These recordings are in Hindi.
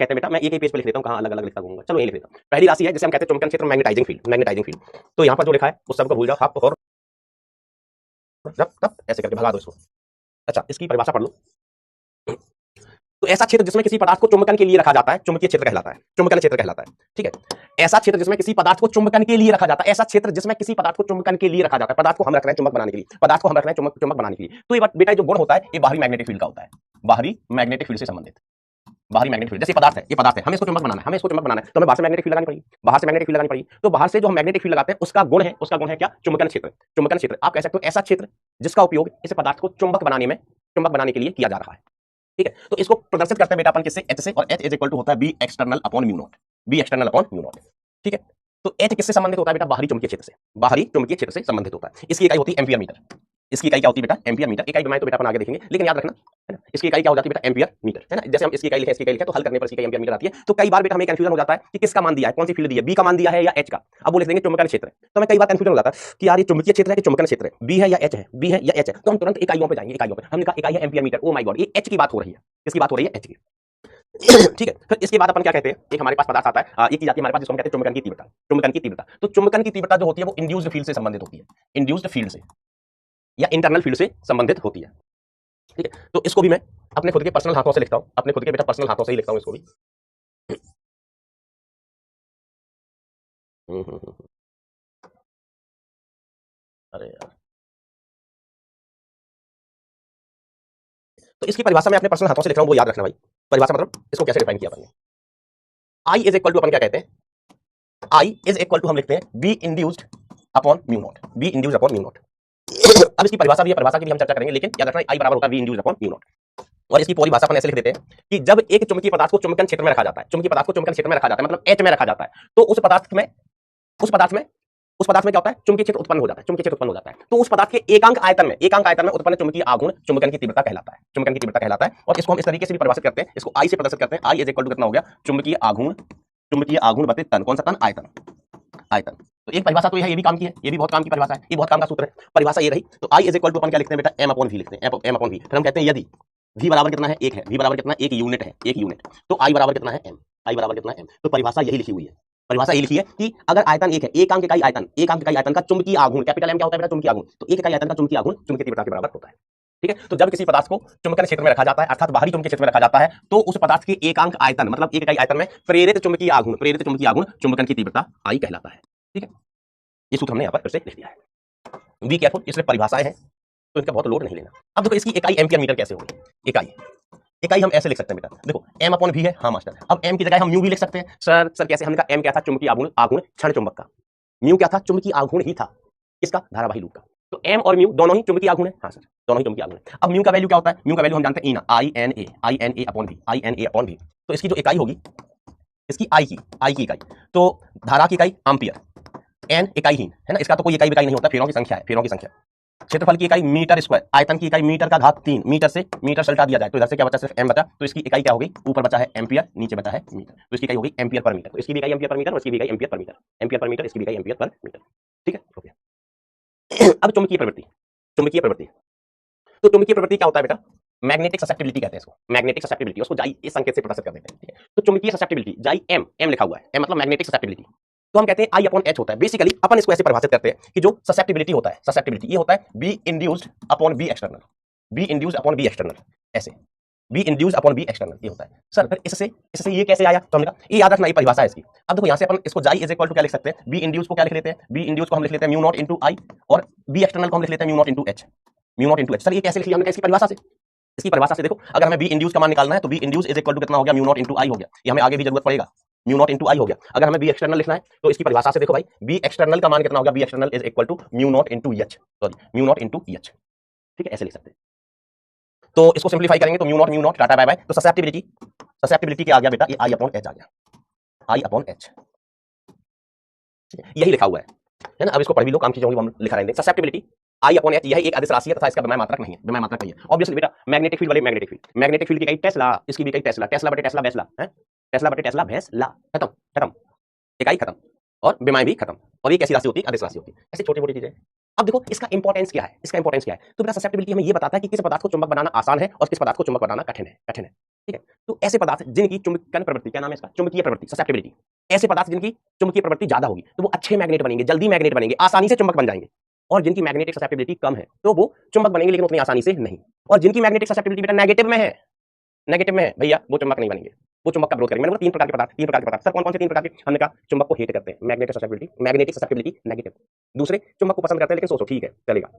कहते हैं बेटा, मैं एक ही पेज पे लिख देता हूँ, कहाँ अलग अलग लिखता घूमूंगा। चलो यही लिख देता हूँ। पहली राशि है जिसे हम कहते हैं चुंबकन क्षेत्र, मैग्नेटाइजिंग फील्ड, मैग्नेटाइजिंग फील्ड। तो यहाँ पर जो लिखा है उस सबको भूल जाओ, आप और जब तब ऐसे करके भगा दो इसको। अच्छा, इसकी परिभाषा पढ़ लो। तो ऐसा क्षेत्र जिसमें किसी पदार्थ को चुंबकन के लिए रखा जाता है चुंबकीय क्षेत्र कहलाता है, चुंबकन क्षेत्र कहलाता है। ठीक है, ऐसा क्षेत्र जिसमें किसी पदार्थ को चुंबकन के लिए रखा जाता है, ऐसा क्षेत्र जिसमें किसी पदार्थ को चुंबकन के लिए रखा जाता है, पदार्थ को हम रख रहे हैं चुंबक बनाने के लिए, पदार्थ को हम रख रहे हैं चुंबक बनाने के लिए। तो ये बेटा जो गुण होता है ये बाहरी मैग्नेटिक फील्ड का होता है, बाहरी मैग्नेटिक फील्ड से संबंधित, बाहरी मैग्नेटिक फील्ड। जैसे पदार्थ है, ये पदार्थ है, हमें इसको चुंबक बनाना है, हमें इसको चुंबक बनाना है, तो हमें बाहर से मैग्नेटिक फील्ड लगानी पड़ेगी, बाहर से मैग्नेटिक फील्ड लगानी पड़ेगी। तो बाहर से जो हम मैग्नेटिक फील्ड लगाते हैं उसका गुण है, उसका गुण है क्या? चुंबकन क्षेत्र। चुंबकन क्षेत्र आप कह सकते हो ऐसा क्षेत्र जिसका उपयोग इस पदार्थ को चुंबक बनाने के लिए किया जा रहा है। ठीक है, तो इसको प्रदर्शित करते हैं बेटा अपन किससे? एच से, और एच इज इक्वल टू होता है B external upon mu naught, B external upon mu naught. ठीक है, तो एच किससे संबंधित होता है बेटा? बाहरी चुंबकीय क्षेत्र से, बाहरी चुंबकीय क्षेत्र से संबंधित होता है। इसकी इकाई होती है एम्पियर मीटर। इसकी इकाई क्या होती है बेटा? Ampere metre. इकाई बनाए तो बेटा अपन आगे देखेंगे, लेकिन याद रखना है ना, इसकी इकाई क्या हो जाती है बेटा? एम्पियर मीटर, है ना। जैसे हम इसकी इकाई लिखे, इसकी इकाई लिखे, तो हल करने पर इसकी इकाई एम्पियर मीटर आती है। तो कई बार बेटा हमें कंफ्यूजन हो जाता है कि किसका मान दिया है, कौन सी फील्ड दी है, बी का मान दिया है या एच का। अब वो लिख देंगे चुंबकन क्षेत्र, तो हमें कई बार कंफ्यूजन हो जाता है कि यार ये चुंबकीय क्षेत्र है कि चुंबकन क्षेत्र है, बी है या एच है, बी है या एच है। तो हम तुरंत इकाइयों पे जाएंगे, इकाइयों पे। हमने कहा इकाई है ampere metre, oh my god, ये एच की बात हो रही है। किसकी बात हो रही है? एच की। ठीक है, फिर इसके बाद अपन क्या कहते हैं, एक हमारे पास पदार्थ आता है, एक चीज आती है हमारे पास जिसको हम कहते हैं चुंबकन की तीव्रता। चुंबकन की तीव्रता, तो चुंबकन की तीव्रता जो होती है वो इंड्यूस्ड फील्ड से संबंधित होती है, इंड्यूस्ड फील्ड से या इंटरनल फील्ड से संबंधित होती है। ठीक है, तो इसको भी मैं अपने खुद के पर्सनल हाथों से लिखता हूं, अपने खुद के बेटा पर्सनल हाथों से ही लिखता हूं इसको भी। अरे यार, तो इसकी परिभाषा मैं अपने पर्सनल हाथों से लिख रहा हूं, वो याद रखना भाई। परिभाषा मतलब इसको कैसे डिफाइन किया अपन ने। आई इज इक्वल टू, अपन क्या कहते हैं, आई इज इक्वल टू हम लिखते हैं B induced upon mu naught, B induced upon mu not. अब इसकी परिभाषा भी है, परिभाषा की भी हम चर्चा करेंगे, लेकिन याद रखना आई बराबर होता है B induced upon mu not. और इसकी पूरी भाषा अपन ऐसे लिख देते हैं कि जब एक चुंबकीय पदार्थ को चुंबकन क्षेत्र में रखा जाता है, चुंबकीय पदार्थ को चुंबकन क्षेत्र में रखा जाता है, मतलब एच में रखा जाता है, तो उस पदार्थ में क्या होता है? चुंबकीय क्षेत्र उत्पन्न हो जाता है, चुंबकीय क्षेत्र उत्पन्न हो जाता है। तो उस पदार्थ के एकांक आयतन में उत्पन्न चुंबकीय आघूर्ण चुंबकन की तीव्रता कहलाता है, चुंबकन की तीव्रता कहलाता है। और इसको हम इस तरीके से भी परिभाषित करते हैं, इसको आई से प्रदर्शित करते हैं। आई इज इक्वल टू कितना हो गया? चुंबकीय आघूर्ण बटे तन। कौन सा तन? आयतन, आयतन। तो एक परिभाषा तो ये है, ये भी काम की है, ये भी बहुत काम की परिभाषा है, ये बहुत काम का सूत्र है। परिभाषा ये रही। तो आई इज इक्वल टू अपन क्या लिखते हैं बेटा? एम अपॉन वी लिखते हैं, एम अपॉन वी। फिर हम कहते हैं यदि v बराबर कितना है? एक है। v बराबर कितना? एक यूनिट है, एक यूनिट। तो i बराबर कितना है? m, i बराबर कितना है? m। तो परिभाषा यही लिखी हुई है, परिभाषा ये लिखी है कि अगर आयतन एक है, एकांक इकाई आयतन का चुंबकीय आघूर्ण, कैपिटल एम क्या होता है बेटा? चुंबकीय आघूर्ण। तो एक इकाई आयतन का चुंबकीय आघूर्ण चुंबकीय तीव्रता के बराबर होता है। ठीक है, तो जब किसी पदार्थ को चुंबकन क्षेत्र में रखा जाता है, अर्थात बाहरी चुंबकीय क्षेत्र में रखा जाता है, तो उस पदार्थ के एकांक आयतन मतलब एक इकाई आयतन में प्रेरित चुंबकीय आघूर्ण चुंबकन की तीव्रता आई कहलाता है। ठीक है, ये सूत्र हमने यहाँ पर फिर से लिख दिया है। बी केयरफुल, इसमें परिभाषाएं हैं तो इनका बहुत लोड नहीं लेना। अब देखो इसकी इकाई एम्पियर मीटर कैसे होगी। इकाई हम ऐसे लिख सकते हैं बेटा, देखो एम अपॉन वी है। हाँ मास्टर, अब एम की जगह हम म्यू भी लिख सकते हैं। सर कैसे? हमने कहा एम क्या था? चुंबकीय आघूर्ण क्षण चुंबक का। म्यू क्या था? चुंबकीय आघूर्ण ही था, किसका? धारावाही लूप का। तो एम और म्यू दोनों ही चुंबकीय आघूर्ण है। हाँ सर, दोनों ही चुंबकीय आघूर्ण है। अब म्यू का वैल्यू क्या होता है? म्यू का वैल्यू हम जानते हैं E I N A upon V. तो इसकी जो इकाई होगी, इसकी आई की इकाई, तो धारा की इकाई एम्पियर, एन इकाईहीन है ना, इसका तो कोई इकाई नहीं होता, फेरों की संख्या है, फेरों की संख्या। क्षेत्रफल की इकाई मीटर स्क्वायर, आयतन की इकाई मीटर का घात 3, मीटर से मीटर सल्टा दिया जाए तो इधर से क्या बचा? सिर्फ एम बचा। तो इसकी इकाई क्या हो गई? ऊपर बचा है एम्पियर, नीचे बचा है मीटर, तो इसकी इकाई हो गई एम्पियर पर मीटर। तो इसकी भी इकाई एम्पियर पर मीटर, इसकी भी इकाई ampere per metre, ampere per metre, इसकी भी इकाई एम्पियर पर मीटर। ठीक है, हो गया। अब चुंबकीय प्रवृत्ति, तो चुंबकीय प्रवृत्ति क्या होता है बेटा? मैग्नेटिक ससेप्टिबिलिटी कहते हैं इसको, मैग्नेटिक ससेप्टिबिलिटी। उसको जाई इस संकेत से प्रदर्शित कर देते हैं। ठीक है, तो चुंबकीय ससेप्टिबिलिटी जाई एम लिखा हुआ है, एम मतलब मैग्नेटिक ससेप्टिबिलिटी। तो हम कहते हैं आई अपॉन एच होता है। बेसिकली अपन इसको ऐसे परिभाषित करते हैं कि जो ससेप्टिबिलिटी होता है, ससेप्टिबिलिटी ये होता है B induced upon B external, B induced upon B external, ऐसे B induced upon B external ये होता है। सर फिर इससे ये कैसे आया? तो हमने कहा ये याद रखना, ये परिभाषा है इसकी। अब देखो यहाँ से अपन इसको जाई इज इक्वल टू क्या लिख सकते हैं? बी इंड्यूस्ड को क्या लिख लेते हैं? बी इंड्यूस्ड को हम लिख लेते हैं म्यू नॉट इनटू आई, और बी एक्सटर्नल को हम लिख लेते हैं mu naught into H, mu naught into H. Sir ये कैसे लिख लिया हमने? इसकी परिभाषा से, इसकी परिभाषा से देखो, अगर हमें बी इंड्यूस्ड का मान निकालना है तो B induced is equal to कितना हो गया? म्यू नॉट इनटू आई हो गया। ये हमें आगे भी जरूरत पड़ेगा, म्यू नॉट इनटू आई हो गया। अगर हमें बी एक्सटर्नल लिखना है तो इसकी परिभाषा से देखो भाई, बी एक्सटर्नल का मान कितना हो गया? B external is equal to mu naught into H, sorry mu naught into H. ठीक है, ऐसे लिख सकते हैं। तो इसको सिंप्लीफाई करेंगे तो mu naught tata bye bye. तो ससेप्टिबिलिटी क्या आ गया बेटा? ये आई अपॉन एच आ गया, आई अपॉन एच, यही लिखा हुआ है ना। अब इसको पढ़ भी लो, काम की होंगी, हम लिखा रहेंगे। ससेप्टिबिलिटी आई अपॉन एच, यह एक अदिश राशि है तथा इसका विमाय मात्रक नहीं है, विमाय मात्रक नहीं है। ऑब्वियसली बेटा मैग्नेटिक फील्ड वाले मैग्नेटिक फील्ड की इकाई टेस्ला, इसकी भी इकाई टेस्ला, टेस्ला बटे टेस्ला बेस्ला है, टेस्ला बटे टेस्ला बेस्ला, खत्म, इकाई खत्म और विमाय भी खत्म। और ये कैसी राशि होती है? अदिश राशि होती है। ऐसी छोटी मोटी चीजें। अब देखो इसका इंपॉर्टेंस क्या है, तो बेटा ससेप्टिबिलिटी हमें ये बताता है कि किस पदार्थ को चुंबक बनाना आसान है और किस पदार्थ को चुंबक बनाना कठिन है। ठीक है, तो ऐसे पदार्थ जिनकी चुंबकन प्रवृत्ति, क्या नाम है इसका, चुंबकीय प्रवृत्ति, ससेप्टिबिलिटी, ऐसे पदार्थ जिनकी चुंबकीय प्रवृत्ति ज्यादा होगी तो वो अच्छे मैग्नेट बनेंगे, जल्दी मैग्नेट बनेंगे, आसानी से चुंबक बन जाएंगे। और जिनकी मैग्नेटिक ससेप्टिबिलिटी कम है तो वो चुंबक बनेंगे लेकिन उतनी आसानी से नहीं। और जिनकी मैग्नेटिक ससेप्टिबिलिटी बेटा नेगेटिव में है, नेगेटिव में है भैया, वो चुंबक नहीं बनेंगे, वो चुंबक का विरोध करेंगे। मैंने बोला 3 प्रकार के पदार्थ, 3 प्रकार के पदार्थ। सर कौन कौन से 3 प्रकार के? हमने कहा चुंबक को हेट करते हैं, मैग्नेटिक ससेप्टिबिलिटी नेगेटिव। दूसरे चुंबक को पसंद करते हैं लेकिन सोचो ठीक है चलेगा,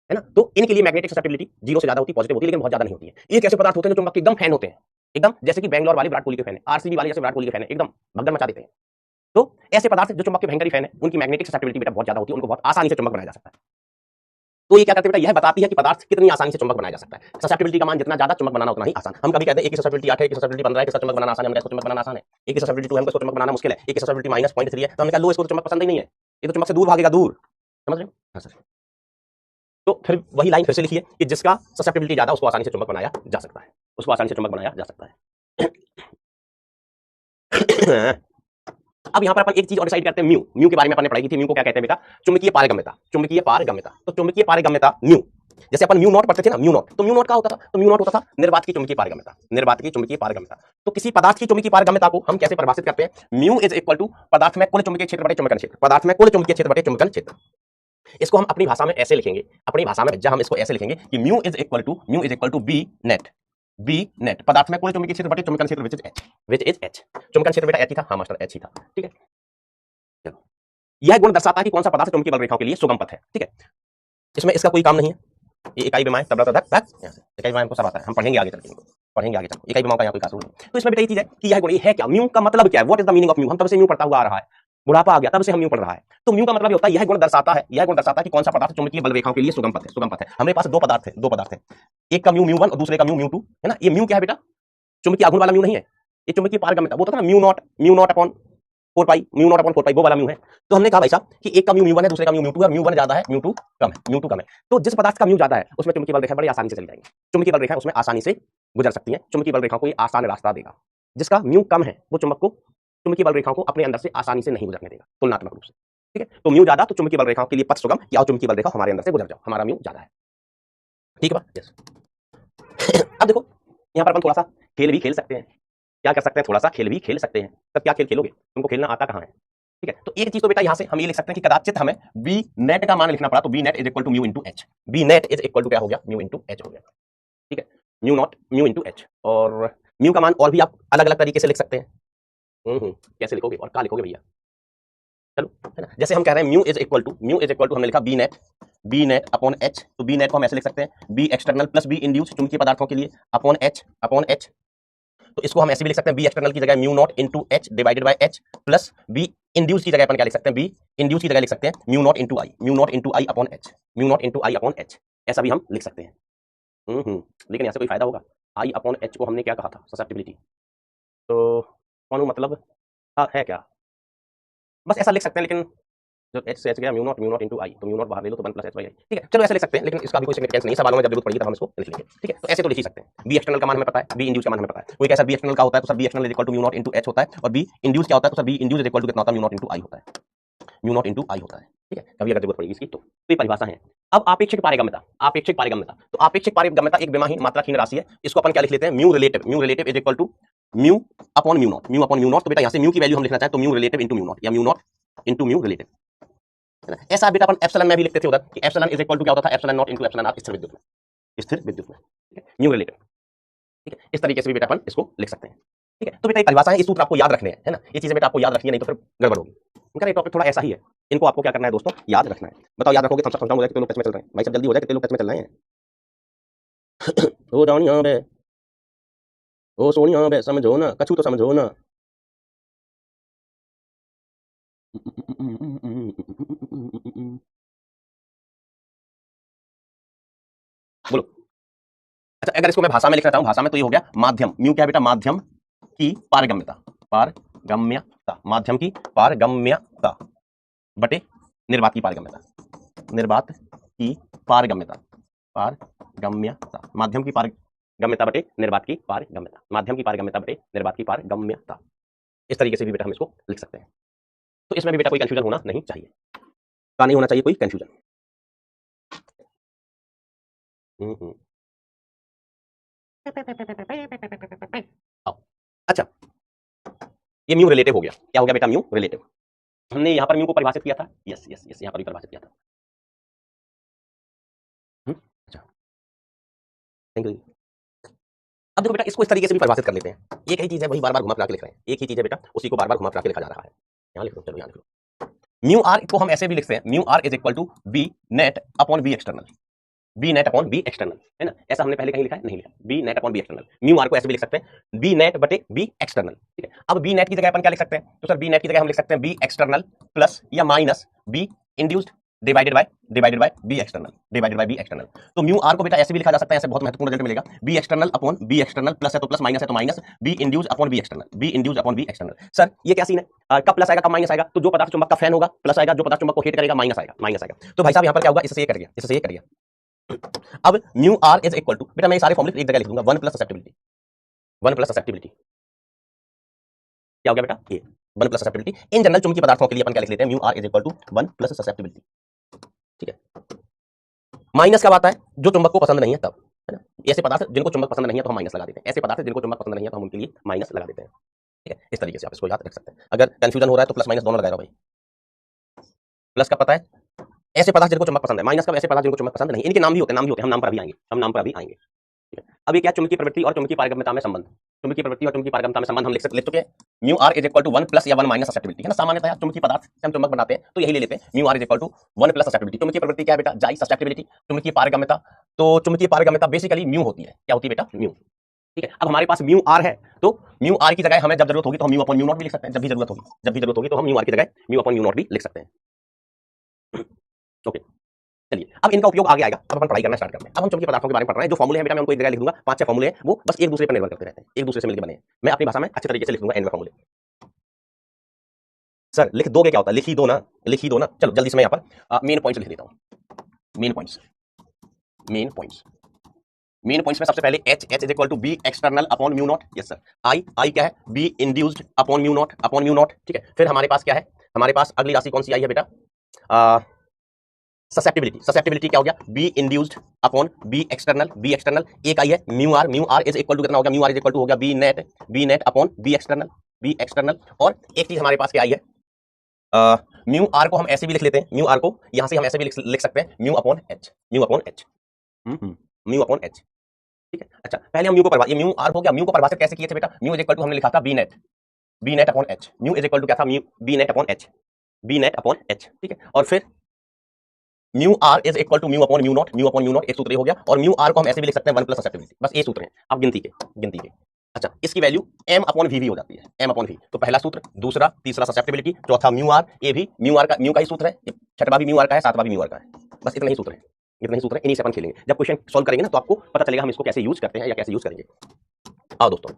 है ना। तो इनके लिए मैग्नेटिक ससेप्टिबिलिटी 0 से ज्यादा होती है, पॉजिटिव होती है लेकिन बहुत ज्यादा नहीं होती है। एक ऐसे पदार्थ होते हैं जो चुंबक के एकदम फैन होते हैं, एकदम जैसे कि बैंगलोर वाले विराट कोहली के फैन है, आरसीबी वाले जैसे विराट कोहली के फैन है, एकदम भगदड़ मचा देते हैं। तो ऐसे पदार्थ जो चुंबक के भयंकर फैन है उनकी मैग्नेटिक ससेप्टिबिलिटी बेटा बहुत ज्यादा होती है, उनको बहुत आसानी से चुंबक बनाया जा सकता है। तो ये क्या करते हैं बेटा, यह बताती है कि पदार्थ कितनी आसानी से चुंबक बनाया जा सकता है। ससेप्टिबिलिटी का मान जितना ज्यादा, चुंबक बनाना उतना ही आसान। हम कभी कहते हैं एक की ससेप्टिबिलिटी 8 है, एक की ससेप्टिबिलिटी 15 है, इसका चुंबक बनाना आसान है, हमने इसको चुंबक बनाना आसान है। एक की ससेप्टिबिलिटी 2 है, हमको चुंबक बनाना मुश्किल है। एक की ससेप्टिबिलिटी -0.3 है, तो हमने कहा लो इसको तो चुंबक पसंद ही नहीं है, ये तो चुंबक से दूर भागेगा, दूर। समझ रहे हो? हाँ सर। तो फिर वही लाइन फिर से लिखिए कि जिसका ससेप्टिबिलिटी ज्यादा उसको आसानी से चुंबक बनाया जा सकता है, उसको आसानी से चुंबक बनाया जा सकता है। अब यहाँ पर अपन एक चीज और डिसाइड करते हैं, म्यू। म्यू के बारे में अपन ने पढ़ाई की थी। म्यू को क्या कहते हैं बेटा, चुंबकीय पारगम्यता, चुंबकीय पारगम्यता। तो चुंबकीय पारगम्यता म्यू, जैसे अपन म्यू नॉट पढ़ते थे ना, म्यू नॉट, तो म्यू नॉट क्या होता था, तो म्यू नॉट होता था निर्वात की चुंबकीय पारगम्यता, निर्वात की चुंबकीय पारगम्यता। तो किसी पदार्थ की चुंबकीय पारगम्यता को हम कैसे परिभाषित करते हैं, म्यू इज इक्वल टू पदार्थ में कुल चुंबकीय क्षेत्र बटे चुंबकन क्षेत्र, पदार्थ में कुल चुंबकीय क्षेत्र बटे चुंबकन क्षेत्र। इसको हम अपनी भाषा में ऐसे लिखेंगे, अपनी भाषा में जब हम इसको ऐसे लिखेंगे कि mu is equal to B net, B net पदार्थ में कुल चुंबकीय क्षेत्र बटे चुंबकन क्षेत्र विच इज एच। चुंबकन क्षेत्र बेटा एच ही था, हाँ मास्टर एच ही था, ठीक है। चलो, यह गुण दर्शाता है कि कौन सा पदार्थ चुंबकीय बल रेखाओं के लिए सुगम पथ है, ठीक है। इसमें इसका कोई काम नहीं है, ये इकाई विमाएं तब तक यहाँ से इकाई विमाएं को सब आता है, हम पढ़ेंगे आगे चल के, पढ़ेंगे आगे चल इकाई विमाओं का यहाँ कोई खास रूल नहीं। तो इसमें बेटा ये चीज है कि यह गुण ये है क्या, म्यू का मतलब क्या है, what is the meaning of mu. हम तब से म्यू पढ़ता हुआ आ रहा है, बुढ़ापा आ गया तब से हम म्यू पढ़ रहा है। तो म्यू का मतलब ये होता है, यह गुण दर्शाता है, यह गुण दर्शाता है कि कौन सा पदार्थ चुंबकीय बल रेखाओं के लिए सुगम पथ है, सुगम पथ है। हमारे पास दो पदार्थ है, एक का म्यू 1 और दूसरे का म्यू 2, है ना। ये म्यू क्या है बेटा, चुंबकीय आघूर्ण वाला म्यू नहीं है, ये चुंबकीय पारगम्यता, वो था ना म्यू नॉट अपॉन 4 पाई, म्यू नॉट अपॉन 4 पाई, वो वाला म्यू है। तो हमने कहा भाई साहब कि एक का म्यू 1 है, दूसरे का म्यू 2 है, म्यू 1 ज्यादा है, म्यू 2 कम है, म्यू 2 कम है। तो जिस पदार्थ का म्यू ज्यादा है उसमें चुंबकीय बल रेखा बड़ी आसानी से चली जाएंगी, चुंबकीय बल रेखा उसमें आसानी से गुजर सकती है, चुंबकीय बल रेखा को ये आसान रास्ता देगा। जिसका म्यू कम है वो चुंबक को, चुंबकीय बल रेखाओं को अपने अंदर से आसानी से नहीं गुजरने देगा तुलनात्मक रूप से, ठीक है। तो म्यू ज्यादा, तो चुंबकीय बल रेखाओं के लिए पथ सुगम, या चुंबकीय बल रेखा हमारे अंदर से गुजर जाओ, हमारा म्यू ज्यादा है, ठीक है बस। अब देखो यहाँ पर अपन थोड़ा सा खेल भी खेल सकते हैं, क्या कर सकते हैं, थोड़ा सा खेल भी खेल सकते हैं। तब क्या खेल खेलोगे, तुमको खेलना आता कहाँ है, ठीक है। तो एक चीज तो बेटा यहाँ से हम ये लिख सकते हैं कि कदाचित हमें बी नेट का मान लिखना पड़ा, तो B net is equal to mu into H, B net is equal to क्या हो गया, म्यू इंटू एच हो गया, ठीक है, mu naught mu into H. और म्यू का मान और भी आप अलग अलग तरीके से लिख सकते हैं। कैसे लिखोगे और क्या लिखोगे भैया, चलो, है ना। जैसे हम कह रहे हैं म्यू इज इक्वल टू हमने लिखा बी नेट अपॉन एच, तो बी नेट को हम ऐसे लिख सकते हैं, B external plus B induce चुंबकीय पदार्थों के लिए अपॉन एच। तो इसको हम ऐसे भी लिख सकते हैं, बी एक्सटर्नल की जगह mu naught into H divided by H, plus B induce की जगह अपन क्या लिख सकते हैं, बी इंड्यूस की जगह लिख सकते हैं mu naught into I upon H, mu naught into I upon H, ऐसा भी हम लिख सकते हैं। लेकिन यहाँ से कोई फायदा होगा, आई अपॉन एच को हमने क्या कहा था, ससेप्टिबिलिटी, तो कौन मतलब हाँ है क्या, बस ऐसा लिख सकते हैं। लेकिन जब एच से एच गया म्यू नॉट इंटू आई, तो म्यू नॉट बाहर ले लो तो 1 प्लस एच बाई आई, ठीक है। चलो ऐसे लिख सकते हैं, लेकिन इसका भी कोई सिग्निफिकेंस नहीं, सवालों में जब जरूरत पड़ेगी तब हम इसको लिख लेंगे, ठीक है। तो ऐसे तो लिख ही सकते हैं, बी एक्सटर्नल का मान हमें पता है, बी इंड्यूस का मान हमें पता है। कोई कैसा बी एक्सटर्नल का होता है तो sir B external is equal to mu naught into H होता है, और बी इंड्यूस क्या होता है तो sir B induce is equal to कितना होता है, म्यू नॉट इंटू आई होता है, म्यू नॉट इंटू आई होता है, ठीक है। कभी अगर जरूरत पड़ेगी इसकी तो ये परिभाषा है। अब आपेक्षिक पारगम्यता, तो आपेक्षिक पारगम्यता एक बेमाही मात्राहीन राशि है, इसको अपन क्या लिख लेते हैं, mu relative is equal to mu upon mu naught. तो बेटा यहाँ से म्यू की वैल्यू हम लिखना चाहें तो mu relative into mu naught, या mu naught into mu relative, है ना। ऐसा बेटा अपन एप्सिलॉन में भी लिखते थे उधर कि एप्सिलॉन इज इक्वल टू क्या होता था, epsilon naught into epsilon R स्थिर विद्युत में, ठीक है, म्यू रिलेटिव, ठीक है। इस तरीके से भी बेटा अपन इसको लिख सकते हैं, ठीक है। तो बेटा ये परिभाषा है, इस सूत्र आपको याद रखने हैं, है ना। ये चीजें बेटा आपको याद रखनी है, नहीं तो फिर गड़बड़ होगी। इनका टॉपिक थोड़ा ऐसा ही है, इनको आपको क्या करना है दोस्तों, याद रखना है। बताओ याद रखोगे तो सब समझाऊंगा कितने लोग टच में चल रहे हैं, भाई सब जल्दी हो जाए, कितने लोग टच में चल रहे हैं। हो जानिया बे, ओ सोनिया बे, समझो ना, कछु तो समझो ना। बोलो। अच्छा, अगर इसको मैं भाषा में लिखना चाहूं, भाषा में तो ये हो गया माध्यम, म्यू क्या है बेटा, माध्यम की पारगम्यता, माध्यम की पारगम्यता बटे निर्वात की पारगम्यता, माध्यम की पारगम्यता बटे निर्वात की पारगम्यता, इस तरीके से भी बेटा हम इसको लिख सकते हैं। तो इसमें भी बेटा कोई कंफ्यूजन होना नहीं चाहिए, नहीं होना चाहिए कोई कंफ्यूजन। आओ। अच्छा, ये म्यू रिलेटिव हो गया। क्या हो गया बेटा? Mu relative. हमने यहां पर म्यू को परिभाषित किया था। यस यस यस, यहां पर भी परिभाषित किया था। अच्छा, थैंक यू। अब देखो बेटा, इसको इस तरीके से भी परिभाषित कर लेते हैं। एक ही चीज है, वही बार बार घुमा फिरा के लिख रहे हैं। एक ही चीज है बेटा, उसी को बार बार घुमा फिरा के लिखा जा रहा है। यहां लिख लो, चलो यहां लिख लो। म्यू आर को हम ऐसे भी लिखते हैं, mu R is equal to B net upon B external. B net upon B external, है ना? ऐसा हमने पहले कहीं लिखा है? नहीं लिखा। B net upon B external. Mu R को ऐसे भी लिख सकते हैं, बी नेट बटे बी एक्सटर्नल। ठीक है, अब बी नेट की जगह अपन क्या लिख सकते हैं? तो सर बी नेट की जगह हम लिख सकते हैं बी एक्सटर्नल प्लस या minus B induced divided by B external, divided by B external. तो म्यू आर को बेटा ऐसे भी लिखा जा सकता है, ऐसे बहुत महत्वपूर्ण रिजल्ट मिलेगा। B external upon B external, plus है तो प्लस, माइनस है तो minus, B induced upon B external, B induced upon B external. Sir ये क्या सीन है? कब प्लस आएगा, कब माइनस आएगा? तो जो पदार्थ चुंबक का फैन होगा प्लस आएगा, जो पदार्थ चुंबक को हिट करेगा माइनस आएगा, माइनस आएगा। तो भाई साहब यहाँ पर क्या होगा? इससे ये कर गया, इससे ये कर गया। अब mu R is equal to, बेटा मैं सारे फॉर्मूले एक जगह लिख दूंगा, 1 प्लस ससेप्टिबिलिटी। 1 प्लस ससेप्टिबिलिटी क्या हो गया बेटा? ये 1 प्लस ससेप्टिबिलिटी। इन जनरल चुंबकीय पदार्थों के लिए अपन क्या लिख लेते हैं? Mu R is equal to 1 plus susceptibility. ठीक है, माइनस कब आता है? जो चुंबक को पसंद नहीं है तब, है ना? ऐसे पदार्थ जिनको चुंबक पसंद नहीं है तो हम माइनस लगा देते हैं, ऐसे पदार्थ जिनको चुंबक पसंद नहीं है तो हम उनके लिए माइनस लगा देते हैं। ठीक है, इस तरीके से आप इसको याद रख सकते हैं। अगर कंफ्यूजन हो रहा है तो प्लस माइनस दोनों लगाएगा भाई। प्लस कब पता है? ऐसे पदार्थ जिनको चुंबक पसंद है। माइनस कब? ऐसे पदार्थ जिनको चुंबक पसंद नहीं। इनके नाम भी होते हैं, नाम भी होते हैं, हम नाम पर अभी आएंगे, हम नाम पर अभी आएंगे। अब ये क्या? चुंबकीय प्रवृत्ति और चुंबकीय पारगम्यता में संबंध। चुंबकीय प्रवृत्ति और चुंबकीय पारगम्यता में संबंध हम लिख चुके हैं। Mu R is equal to 1 plus या 1 माइनस ससेप्टिबिलिटी, है ना? सामान्यतः चुंबकीय पदार्थ से हम चुंबक बनाते हैं तो यही ले लेते हैं, mu R is equal to 1 plus susceptibility. चुंबकीय प्रवृत्ति क्या है बेटा? जाई ससेप्टिबिलिटी। चुंबकीय पारगम्यता, तो चुंबकीय पारगम्यता बेसिकली म्यू होती है। क्या होती है बेटा? म्यू। ठीक है, अब हमारे पास म्यू आर है तो म्यू आर की जगह हमें जब जरूरत होगी तो हम म्यू अपॉन म्यू नॉट भी लिख सकते हैं। जब भी जरूरत होगी, जब भी जरूरत होगी तो हम म्यू आर की जगह म्यू अपॉन म्यू नॉट भी लिख सकते हैं। ओके, चलिए अब इनका उपयोग आगे आएगा। अब अपन पढ़ाई करना स्टार्ट करते हैं। अब हम चुंबकीय पदार्थों के बारे में पढ़ रहे हैं। जो फॉर्मूले हैं बेटा मैं उनको एक जगह लिख दूंगा, 5-6 फॉर्मूले हैं, वो बस एक दूसरे पर निर्भर करते रहते हैं, एक दूसरे से मिलकर बने हैं। मैं अपनी भाषा में अच्छे तरीके से लिख दूंगा एन में फॉर्मूले। सर लिख दोगे? क्या होता है? लिख ही दो ना, लिख ही दो ना। चलो जल्दी से मैं यहाँ पर मेन पॉइंट्स लिख देता हूँ। Main points, main points, main points में सबसे पहले H, H is equal to B external upon mu naught. Yes sir. I, I क्या है? B induced upon mu naught, upon mu naught. ठीक है, फिर हमारे पास क्या है? हमारे पास अगली राशि कौन सी आई है बेटा? ससेप्टिबिलिटी। ससेप्टिबिलिटी क्या हो गया? B induced upon B external, B external. एक आई है mu R, mu R is equal to कितना हो गया? Mu R is equal to हो गया B net, B net upon B external, B external. और एक चीज हमारे पास क्या आई है? म्यू आर को हम ऐसे भी लिख लेते हैं, म्यू आर को यहां से हम ऐसे भी लिख सकते हैं, mu upon H, mu upon H, mu upon H. ठीक है, अच्छा पहले हम म्यू को परिभाषित, ये म्यू आर हो गया, म्यू को परिभाषित कैसे किए थे बेटा? म्यू इज इक्वल टू हमने लिखा था B net, B net upon H. Mu is equal to क्या था? Mu B net upon H, B net upon H. ठीक है, और फिर mu R is equal to mu upon mu naught, mu upon mu naught एक सूत्र हो गया। और म्यू आर को हम ऐसे भी लिख सकते हैं 1 प्लस ससेप्टिबिलिटी। बस ये सूत्र है अब गिनती के, गिनती के। अच्छा इसकी वैल्यू m अपॉन वी हो जाती है, m अपॉन वी। तो पहला सूत्र, दूसरा, तीसरा ससेप्टिबिलिटी, चौथा म्यू आर, ये भी म्यू आर का ही सूत्र है, छठवां भी म्यू आर का है, सातवां भी म्यू आर का है। बस इतना ही सूत्र है, इतना ही सूत्र है। इन्हीं से अपन खेलेंगे। जब क्वेश्चन सॉल्व करेंगे ना तो आपको पता चलेगा हम इसको कैसे यूज करते हैं या कैसे यूज करेंगे। आओ दोस्तों,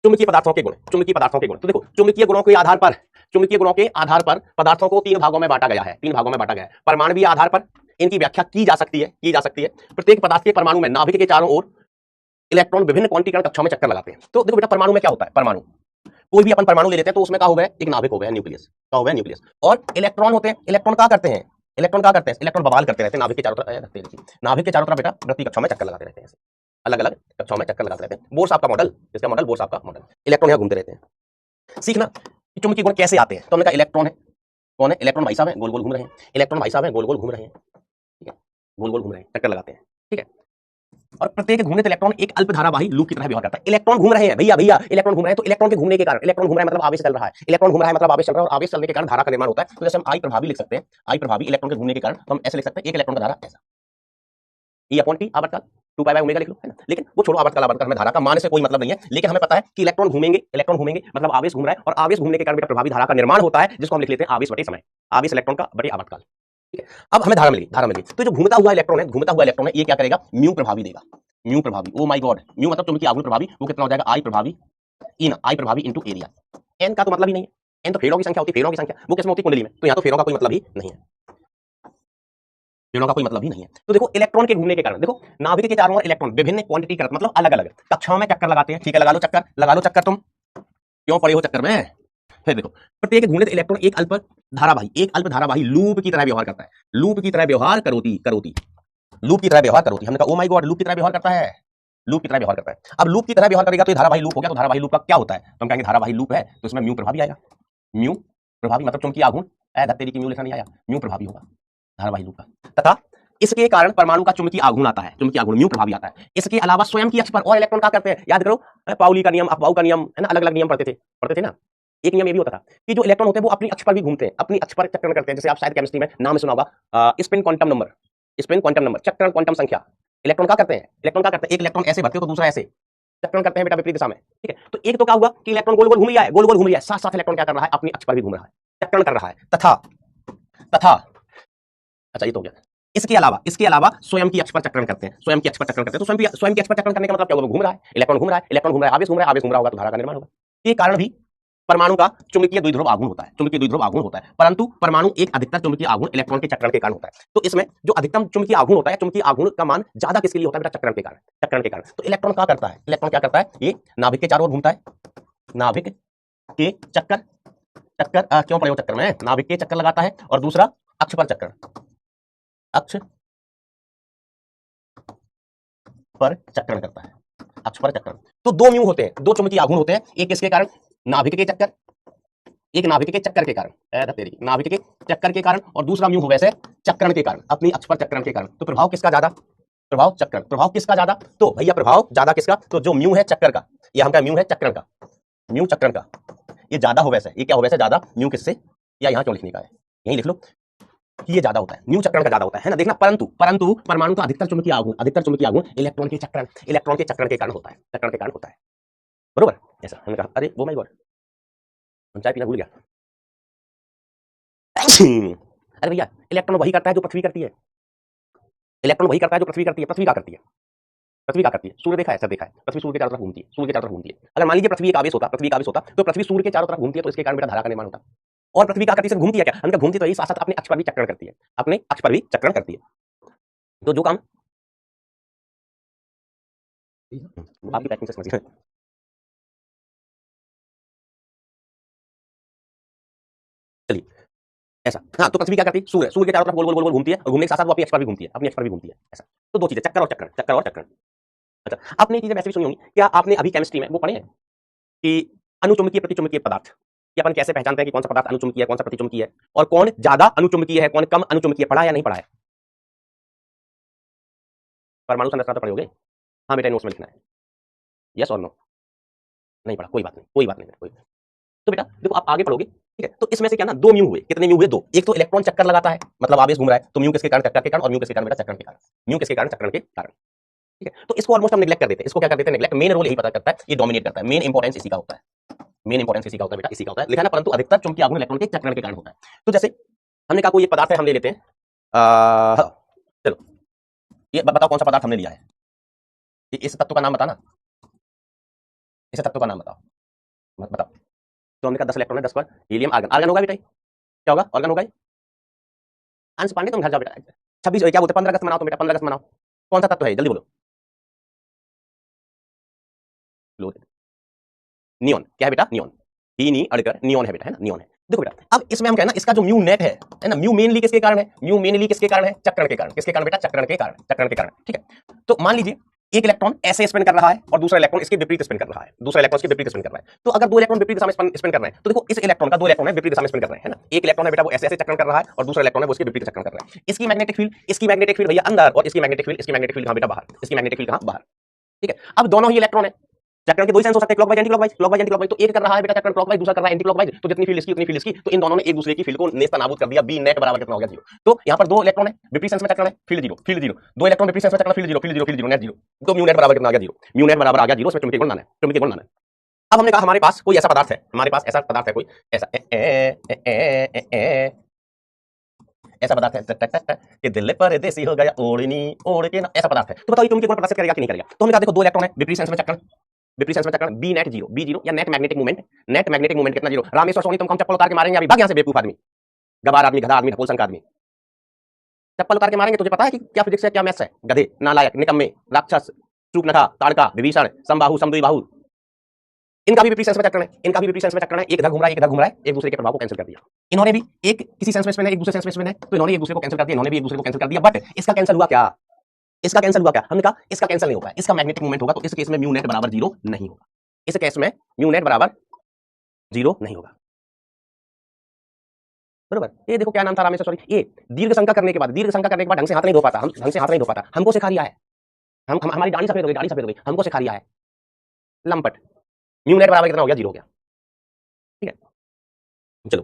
चुंबकीय पदार्थों के गुण, चुंबकीय पदार्थों के गुण। तो देखो चुंबकीय गुणों के आधार पर, चुंबकीय गुणों के आधार पर पदार्थों को 3 भागों में बांटा गया है, 3 भागों में बांटा गया है। परमाणुीय आधार पर इनकी व्याख्या की जा सकती है, की जा सकती है। प्रत्येक पदार्थ के परमाणु में नाभिक के चारों ओर इलेक्ट्रॉन विभिन्न क्वांटीकरण कक्षाओं में चक्कर लगाते हैं। तो देखो बेटा परमाणु में क्या होता है? परमाणु, कोई भी अपन परमाणु ले लेते हैं तो उसमें क्या हो गया? एक नाभिक हो गया, न्यूक्लियस का हो गया, न्यूक्लियस। और इलेक्ट्रॉन होते हैं, इलेक्ट्रॉन क्या करते हैं? इलेक्ट्रॉन क्या करते हैं? इलेक्ट्रॉन बवाल करते रहते हैं नाभिक के चारों तरफ, नाभिक के चारों तरफ बेटा वृत्तीय कक्षाओं में चक्कर लगाते रहते हैं, अलग अलग कक्षाओं में चक्कर लगाते रहते हैं। बोर्स आपका मॉडल, इसका मॉडल बोर्स आपका मॉडल, इलेक्ट्रॉन यहाँ घूमते रहते हैं। सीखना कि चुंबकीय गुण कैसे आते हैं। तो हमने कहा इलेक्ट्रॉन है, कौन है? इलेक्ट्रॉन भाई साहब है, गोल गोल घूम रहे हैं। इलेक्ट्रॉन भाई साहब है, गोल गोल घूम रहे हैं, ठीक है, गोल गोल घूम रहे हैं, चक्कर लगाते हैं, ठीक है। और प्रत्येक घूमने इलेक्ट्रन एक अल्प धारावाही लूप की तरह व्यवहार करता है। इलेक्ट्रॉन घूम रहे हैं भैया, भैया इलेक्ट्रॉन घूम रहे हैं, तो इलेक्ट्रॉन के घूमने के कारण, इलेक्ट्रॉन घूम रहा है मतलब आवेश चल रहा है, इलेक्ट्रॉन घूम रहा है मतलब आवेश चल रहा है, और आवेश चलने के कारण धारा का निर्माण होता है। तो जैसे हम आई प्रभावी लिख सकते हैं, आई प्रभावी इलेक्ट्रॉन के घूमने के कारण हम ऐसे लिख सकते हैं, एक इलेक्ट्रॉन का धारा ऐसा, ई अपॉन टी आवर्तकाल 2 पाई बाय ओमेगा लिख लो, है ना। लेकिन वो छोड़ो, आवर्तकाल आवर्तकाल हमें धारा का मान से कोई मतलब नहीं है, लेकिन हमें पता है कि इलेक्ट्रॉन घूमेंगे, इलेक्ट्रॉन घूमेंगे मतलब आवेश घूम रहा है, और आवेश घूमने के कारण बेटा प्रभावी धारा का निर्माण होता है, जिसको हम लिख लेते हैं आवेश बटे समय, आवेश इलेक्ट्रॉन का बटे आवर्तकाल, ठीक है। अब हमें धारा मिल गई, धारा मिल गई। तो जो घूमता हुआ इलेक्ट्रॉन है, घूमता हुआ इलेक्ट्रॉन है, ये क्या करेगा? म्यू प्रभावी देगा, म्यू प्रभावी। ओ माय गॉड, म्यू मतलब चुंबकीय आघूर्ण प्रभावी, वो कितना हो जाएगा? आई प्रभावी इन आई प्रभावी इनटू एरिया। एन का तो मतलब ही नहीं है, एन तो फेरों की संख्या होती है, फेरों की संख्या वो किसमें होती है? कुंडली में। तो यहाँ तो फेरों का कोई मतलब ही नहीं है, फेरों का कोई मतलब ही नहीं है। तो देखो इलेक्ट्रॉन के घूमने के कारण, देखो नाभिक के चारों ओर इलेक्ट्रॉन विभिन्न क्वांटिटी करते, मतलब अलग अलग कक्षाओं में चक्कर लगाते हैं, ठीक है। लगा लो चक्कर, लगा लो चक्कर, तुम क्यों पड़े हो चक्कर में? फिर देखो प्रत्येक घूमने इलेक्ट्रॉन एक अल्प धारावाही, एक अल्प धारावाही लूप की तरह व्यवहार करता है, लूप की तरह व्यवहार करोती, लूप की तरह व्यवहार करोती। हमने कहा ओ माय गॉड, लूप की तरह व्यवहार करता है, लूप की तरह व्यवहार करता है। अब लूप की तरह व्यवहार करेगा तो ये धारावाही लूप हो गया, तो धारावाही लूप का क्या होता है? तो हम कहेंगे धारावाही लूप है तो इसमें म्यू प्रभावी आएगा। म्यू प्रभावी मतलब चुंबकीय आघूर्ण, तेरी की म्यू लिखा नहीं आया, म्यू प्रभावी होगा धारावाही लूप का। तथा इसके कारण परमाणु का चुंबकीय आघूर्ण आता है, चुंबकीय आघूर्ण म्यू प्रभावी आता है। इसके अलावा स्वयं की अक्ष पर और इलेक्ट्रॉन क्या करते हैं? याद करो, पाउली का नियम, अफबाउ का नियम, है ना, अलग अलग नियम पढ़ते थे ना। एक नियम ये भी होता था कि जो इलेक्ट्रॉन होते हैं वो अपनी अक्ष पर भी घूमते हैं, अपनी अक्ष पर चक्रण करते हैं। जैसे आप शायद केमिस्ट्री में नाम सुना होगा spin quantum number, spin quantum number, चक्रण क्वांटम संख्या। इलेक्ट्रॉन क्या करते हैं? इलेक्ट्रॉन क्या करते हैं? एक इलेक्ट्रॉन ऐसे भरते हो तो दूसरा ऐसे चक्रण करते हैं बेटा, विपरीत दिशा में। ठीक है, तो एक तो क्या हुआ कि इलेक्ट्रॉन गोल गोल घूम रहा है, गोल गोल घूम रहा है, साथ साथ इलेक्ट्रॉन क्या कर रहा है? अपनी अक्ष पर भी घूम रहा है, चक्रण कर रहा है। तथा तथा अच्छा ये तो हो गया। इसके अलावा स्वयं की अक्ष पर चक्रण करते हैं, स्वयं की अक्ष पर चक्रण करते हैं। तो स्वयं की अक्ष पर चक्रण करने का मतलब क्या होगा? घूम रहा है, इलेक्ट्रॉन घूम रहा है, इलेक्ट्रॉन घूम रहा है, आवेश घूम रहा है, आवेश घूम रहा होगा तो धारा का निर्माण होगा। ये कारण भी परमाणु का चुंबकीय द्विध्रुव आघूर्ण होता है, चुंबकीय द्विध्रुव आघूर्ण होता है। परंतु परमाणु एक अधिकतर चुंबकीय आघूर्ण इलेक्ट्रॉन के चक्रण के कारण होता है। तो इसमें जो अधिकतम चुंबकीय आघूर्ण होता है, चुंबकीय आघूर्ण का मान ज्यादा किसके लिए होता है बेटा? चक्रण के कारण, चक्रण के कारण। तो इलेक्ट्रॉन क्या करता है? इलेक्ट्रॉन क्या करता है? ये नाभिक के चारों ओर घूमता है, नाभिक के चक्कर क्यों पड़े हो चक्कर में? नाभिक के चक्कर लगाता है और दूसरा अक्ष पर चक्कर, अक्ष पर चक्रण करता है, अक्ष पर चक्रण। तो दो म्यू होते हैं, दो चुंबकीय आघूर्ण होते हैं, एक किसके कारण? नाभिक के चक्कर, एक नाभिक के चक्कर के कारण, नाभिक के चक्कर के कारण, और दूसरा म्यू होगा ऐसे चक्रण के कारण, अपनी अक्ष पर चक्रण के कारण। तो प्रभाव किसका ज्यादा? प्रभाव चक्रण, प्रभाव किसका ज्यादा? तो भैया प्रभाव ज्यादा किसका? तो जो म्यू है चक्कर का, ये हमका म्यू है चक्रण का, म्यू चक्रण का, ये ज्यादा हो वैसे, ये क्या हो वैसे ज्यादा म्यू किससे? या यहाँ क्यों लिखने का है, यही लिख लो कि ये ज्यादा होता है, म्यू चक्रण का ज्यादा होता है ना। देखना, परंतु परमाणु का अधिकतर चुंबकीय आघूर्ण इलेक्ट्रॉन के चक्रण के कारण होता है, चक्रण के कारण होता है। बरोबर, ऐसा हमने कहा। अरे वो माय गॉड, चाय पीना भूल गया। अरे भैया, इलेक्ट्रॉन वही करता है जो पृथ्वी करती है, इलेक्ट्रॉन वही करता है जो पृथ्वी करती है। पृथ्वी क्या करती है? पृथ्वी क्या करती है? सूर्य देखा है, सब देखा है, पृथ्वी सूर्य के चारों तरफ घूमती है, सूर्य के चारों तरफ घूमती है। अगर मान लीजिए पृथ्वी एक आवेश होता, तो पृथ्वी सूर्य के चारों तरफ घूमती है, तो इसके कारण बेटा धारा का निर्माण होता। और पृथ्वी क्या करती है? घूमती है क्या? हमने घूमती तो यही, साथ साथ अपने अक्ष पर भी चक्रण करती है, अपने अक्ष पर भी चक्रण करती है। तो जो काम आपकी पैकिंग से समझिए। चलिए ऐसा, हाँ, तो पृथ्वी क्या करती है? सूर्य के चारों तरफ गोल गोल गोल गोल घूमती है, और घूमने के साथ साथ वो अपनी अक्ष पर भी घूमती है, अपनी अक्ष पर भी घूमती है। ऐसा, तो दो चीजें, चक्कर और चक्रण, चक्कर और चक्रण। अच्छा, आपने चीजें वैसे भी सुनी होंगी, क्या आपने अभी केमिस्ट्री में वो पढ़े हैं कि अनुचुंबकीय प्रतिचुंबकीय पदार्थ, कि अपन कैसे पहचानते हैं कि कौन सा पदार्थ अनुचुंबकीय है, कौन सा प्रतिचुंबकीय है, और कौन ज्यादा अनुचुंबकीय है, कौन कम अनुचुंबकीय? पढ़ा या नहीं पढ़ा है? परमाणु संरचना तो पढ़े होगे। हाँ बेटा, नोट्स में लिखना है, यस और नो। नहीं पढ़ा, कोई बात नहीं, कोई बात नहीं, कोई। तो बेटा देखो, आप आगे पढ़ोगे, ठीक है। तो इसमें से क्या ना, दो म्यू हुए, कितने म्यू हुए? दो। एक तो इलेक्ट्रॉन चक्कर लगाता है, मतलब आवेश घूम रहा है, तो म्यू किसके कारण? चक्कर के कारण। और म्यू किसके कारण बेटा? चक्रण के कारण। म्यू किसके कारण? चक्रण के कारण। ठीक है, तो इसको ऑलमोस्ट हम नेग्लेक्ट कर देते हैं। इसको क्या कर देते हैं? नेग्लेक्ट। मेन रोल यही पता करता है, ये डोमिनेट करता है, मेन इंपॉर्टेंस इसी का होता है, मेन इंपॉर्टेंस इसी का होता है बेटा, इसी का होता है लिखा ना। परंतु अधिकतर चुंबकीय आघूर्ण इलेक्ट्रॉन के चक्रण के कारण होता है। तो जैसे हमने कहा कोई एक पदार्थ है, हम ले लेते हैं, चलो ये बताओ कौन सा पदार्थ हमने लिया है, इस तत्व का नाम बताना, इस तत्व का नाम बताओ, बताओ। तो हमने कहा 10 इलेक्ट्रॉन है, 10 पर हीलियम, आर्गन। आर्गन होगा बेटा, क्या होगा? ऑर्गन होगा। अंश पांडे, तुम घर जाओ बेटा, 26 क्या बोलते हैं, 15 अगस्त मनाओ तुम बेटा, 15 अगस्त मनाओ। कौन सा तत्व है? जल्दी बोलो। नियॉन। क्या है बेटा? नियॉन। ही नी अड़कर नियॉन है बेटा, है ना, नियॉन है। देखो बेटा, अब इसमें हम कहना, इसका जो म्यू नेट है ना, म्यू मेनली किसके कारण है? म्यू मेनली किसके कारण है? चक्रण के कारण। किसके कारण बेटा? चक्रण के कारण, चक्रण के कारण। ठीक है, तो मान लीजिए एक इलेक्ट्रॉन ऐसे स्पिन कर रहा है और दूसरा इलेक्ट्रॉन इसके विपरीत स्पिन कर रहा है, दूसरा इलेक्ट्रॉन इसके विपरीत स्पिन कर रहा है। तो अगर दो इलेक्ट्रॉन विपरीत दिशा में स्पिन कर रहे हैं, तो देखो इस इलेक्ट्रॉन का दो इलेक्ट्रॉन है विपरीत दिशा में स्पिन कर रहे हैं, है ना। एक इलेक्ट्रॉन है बेटा वो ऐसे ऐसे चक्रण कर रहा है, और दूसरा इलेक्ट्रॉन है वो इसके विपरीत चक्रण कर रहा है। इसकी मैग्नेटिक फील्ड भैया अंदर, और इसकी मैग्नेटिक फील्ड कहां बेटा? बाहर। इसकी मैग्नेटिक फील्ड कहां? बाहर। ठीक है, अब दोनों ही इलेक्ट्रॉन है, चक्रण के दो ही सेंस हो सकते हैं, clockwise anti clockwise, clockwise anti clockwise. तो एक कर रहा है बेटा चक्रण क्लॉकवाइज, दूसरा कर रहा है एंटी क्लॉकवाइज। तो जितनी फील्ड इसकी उतनी फील्ड इसकी, तो इन दोनों ने एक दूसरे की फील्ड को नेस्तनाबूद कर दिया। बी नेट बराबर कितना हो गया? 0। तो यहाँ पर दो इलेक्ट्रॉन है विपरीत सेंस में चक्रण है, फील्ड 0, फील्ड 0। दो इलेक्ट्रॉन विपरीत सेंस में चक्रण, फील्ड 0, फील्ड 0, फील्ड 0, नेट 0। तो म्यू नेट बराबर कितना आ गया? 0। म्यू नेट बराबर आ गया 0। इसमें चुंबकीय गुण लाना है, चुंबकीय गुण लाना है। अब हमने कहा हमारे पास कोई ऐसा पदार्थ है, हमारे पास ऐसा पदार्थ है, कोई ऐसा ऐसा पदार्थ है कि दिल पर देसी हो गया ओढ़नी ओढ़ के ना, ऐसा पदार्थ है। तो बताओ ये चुंबकीय गुण प्रदर्शित करेगा कि नहीं करेगा? तो हमने कहा देखो दो इलेक्ट्रॉन है विपरीत सेंस में चक्रण, विपरीत सेंस में चक्रण, बी नेट 0, बी 0 या net magnetic movement, net magnetic movement कितना? 0। रामेश्वर सोनी तुमको हम चप्पल उतार के मारेंगे, अभी भाग यहां से बेवकूफ आदमी, गवार आदमी, गधा आदमी, ढकोल संक आदमी। चप्पल उतार के मारेंगे, तुझे पता है कि क्या फिजिक्स है, क्या मैथ्स है? गधे, नालायक, निकम्मे, राक्षस, चूपनखा, ताड़का, विभीषण, समबाहु, समद्विबाहु। इनका भी विपरीत सेंस में चक्रण है, इनका भी विपरीत सेंस में चक्रण है। एक इधर घूम रहा है, एक इधर घूम रहा है, एक दूसरे के प्रभाव को कैंसिल कर दिया। इन्होंने भी एक किसी सेंस में स्पिन है, एक दूसरे सेंस में स्पिन है, तो इन्होंने एक दूसरे को कैंसिल कर दिया, इन्होंने भी एक दूसरे को कैंसिल कर दिया। बट इसका कैंसिल हुआ क्या? इसका कैंसिल हुआ क्या? हमने कहा इसका कैंसिल नहीं हो पाया, इसका मैग्नेटिक मोमेंट होगा, तो इस केस में म्यू नेट बराबर 0 नहीं होगा, इस केस में म्यू नेट बराबर 0 नहीं होगा, बरोबर। ये देखो क्या नाम था रामेश्वर, सॉरी, ये दीर्घ शंका करने के बाद ढंग से हाथ नहीं धो पाता, हम ढंग से हाथ नहीं धो पाता, हमको सिखा दिया है, हम हमारी दाढ़ी सफेद हो गई, दाढ़ी सफेद हो गई, हमको सिखा दिया है लंपट। म्यू नेट बराबर कितना हो गया? 0 हो गया, ठीक है। चलो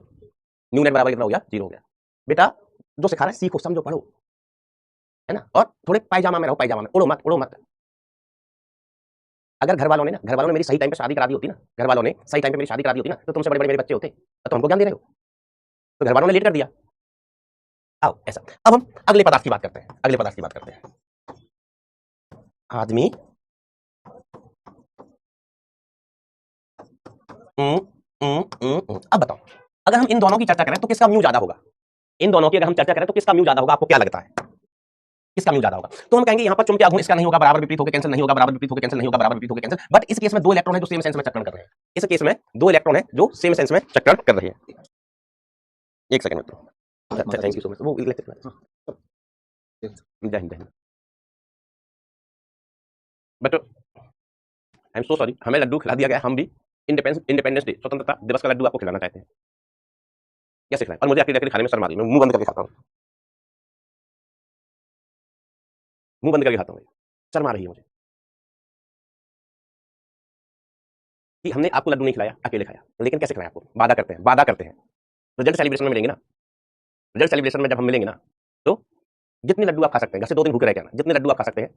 म्यू नेट बराबर कितना हो गया? 0 हो गया। बेटा जो सिखा रहा है सीखो, समझो, पढ़ो, है ना, और थोड़े पायजामा में रहो, पायजामा में, उड़ो मत, उड़ो मत। अगर घर वालों ने मेरी सही टाइम पे शादी करा दी होती ना, घर वालों ने सही टाइम पे मेरी शादी करा दी होती ना, तो तुमसे बड़े बड़े मेरे बच्चे होते, तो हमको ज्ञान दे रहे हो, तो घर वालों ने लेट कर दिया। आओ ऐसा, अब हम अगले पदार्थ की बात करते हैं, अगले पदार्थ की बात करते हैं। आदमी अब बताओ, अगर हम इन दोनों की चर्चा करें तो किसका म्यू ज्यादा होगा? इन दोनों की अगर हम चर्चा करें तो किसका म्यू ज्यादा होगा? आपको क्या लगता है किसका म्यू ज्यादा होगा? तो हम कहेंगे यहाँ पर चुंबकीय आघूर्ण इसका नहीं होगा, बराबर विपरीत होकर कैंसिल नहीं होगा, बराबर विपरीत होकर कैंसिल नहीं होगा, बराबर विपरीत होकर कैंसिल। बट इस केस में दो इलेक्ट्रॉन है जो सेम सेंस में चक्कर कर रहे हैं, इस केस में दो इलेक्ट्रॉन है जो सेम सेंस में चक्कर कर रहे हैं। एक सेकंड में, अच्छा थैंक यू सो मच, वो जय Hind. But I am so sorry, हमें लड्डू खिला दिया गया, हम भी इंडिपेंडेंस डे, स्वतंत्रता दिवस का लड्डू आपको खिलाना चाहते हैं, क्या सिख रहे हैं? और मुझे अकेले खाने में शर्म आ रही है, मैं मुंह बंद करके खाता हूँ, मुंह बंद करके खाता हूँ, शर्म आ रही है मुझे कि हमने आपको लड्डू नहीं खिलाया, अकेले खाया, लेकिन कैसे खिलाया आपको? वादा करते हैं, वादा करते हैं, रिजल्ट सेलिब्रेशन में मिलेंगे ना, रिजल्ट सेलिब्रेशन में जब हम मिलेंगे ना, तो जितने लड्डू आप खा सकते हैं, घर से 2 दिन भूखे रह के आना, जितने लड्डू आप खा सकते हैं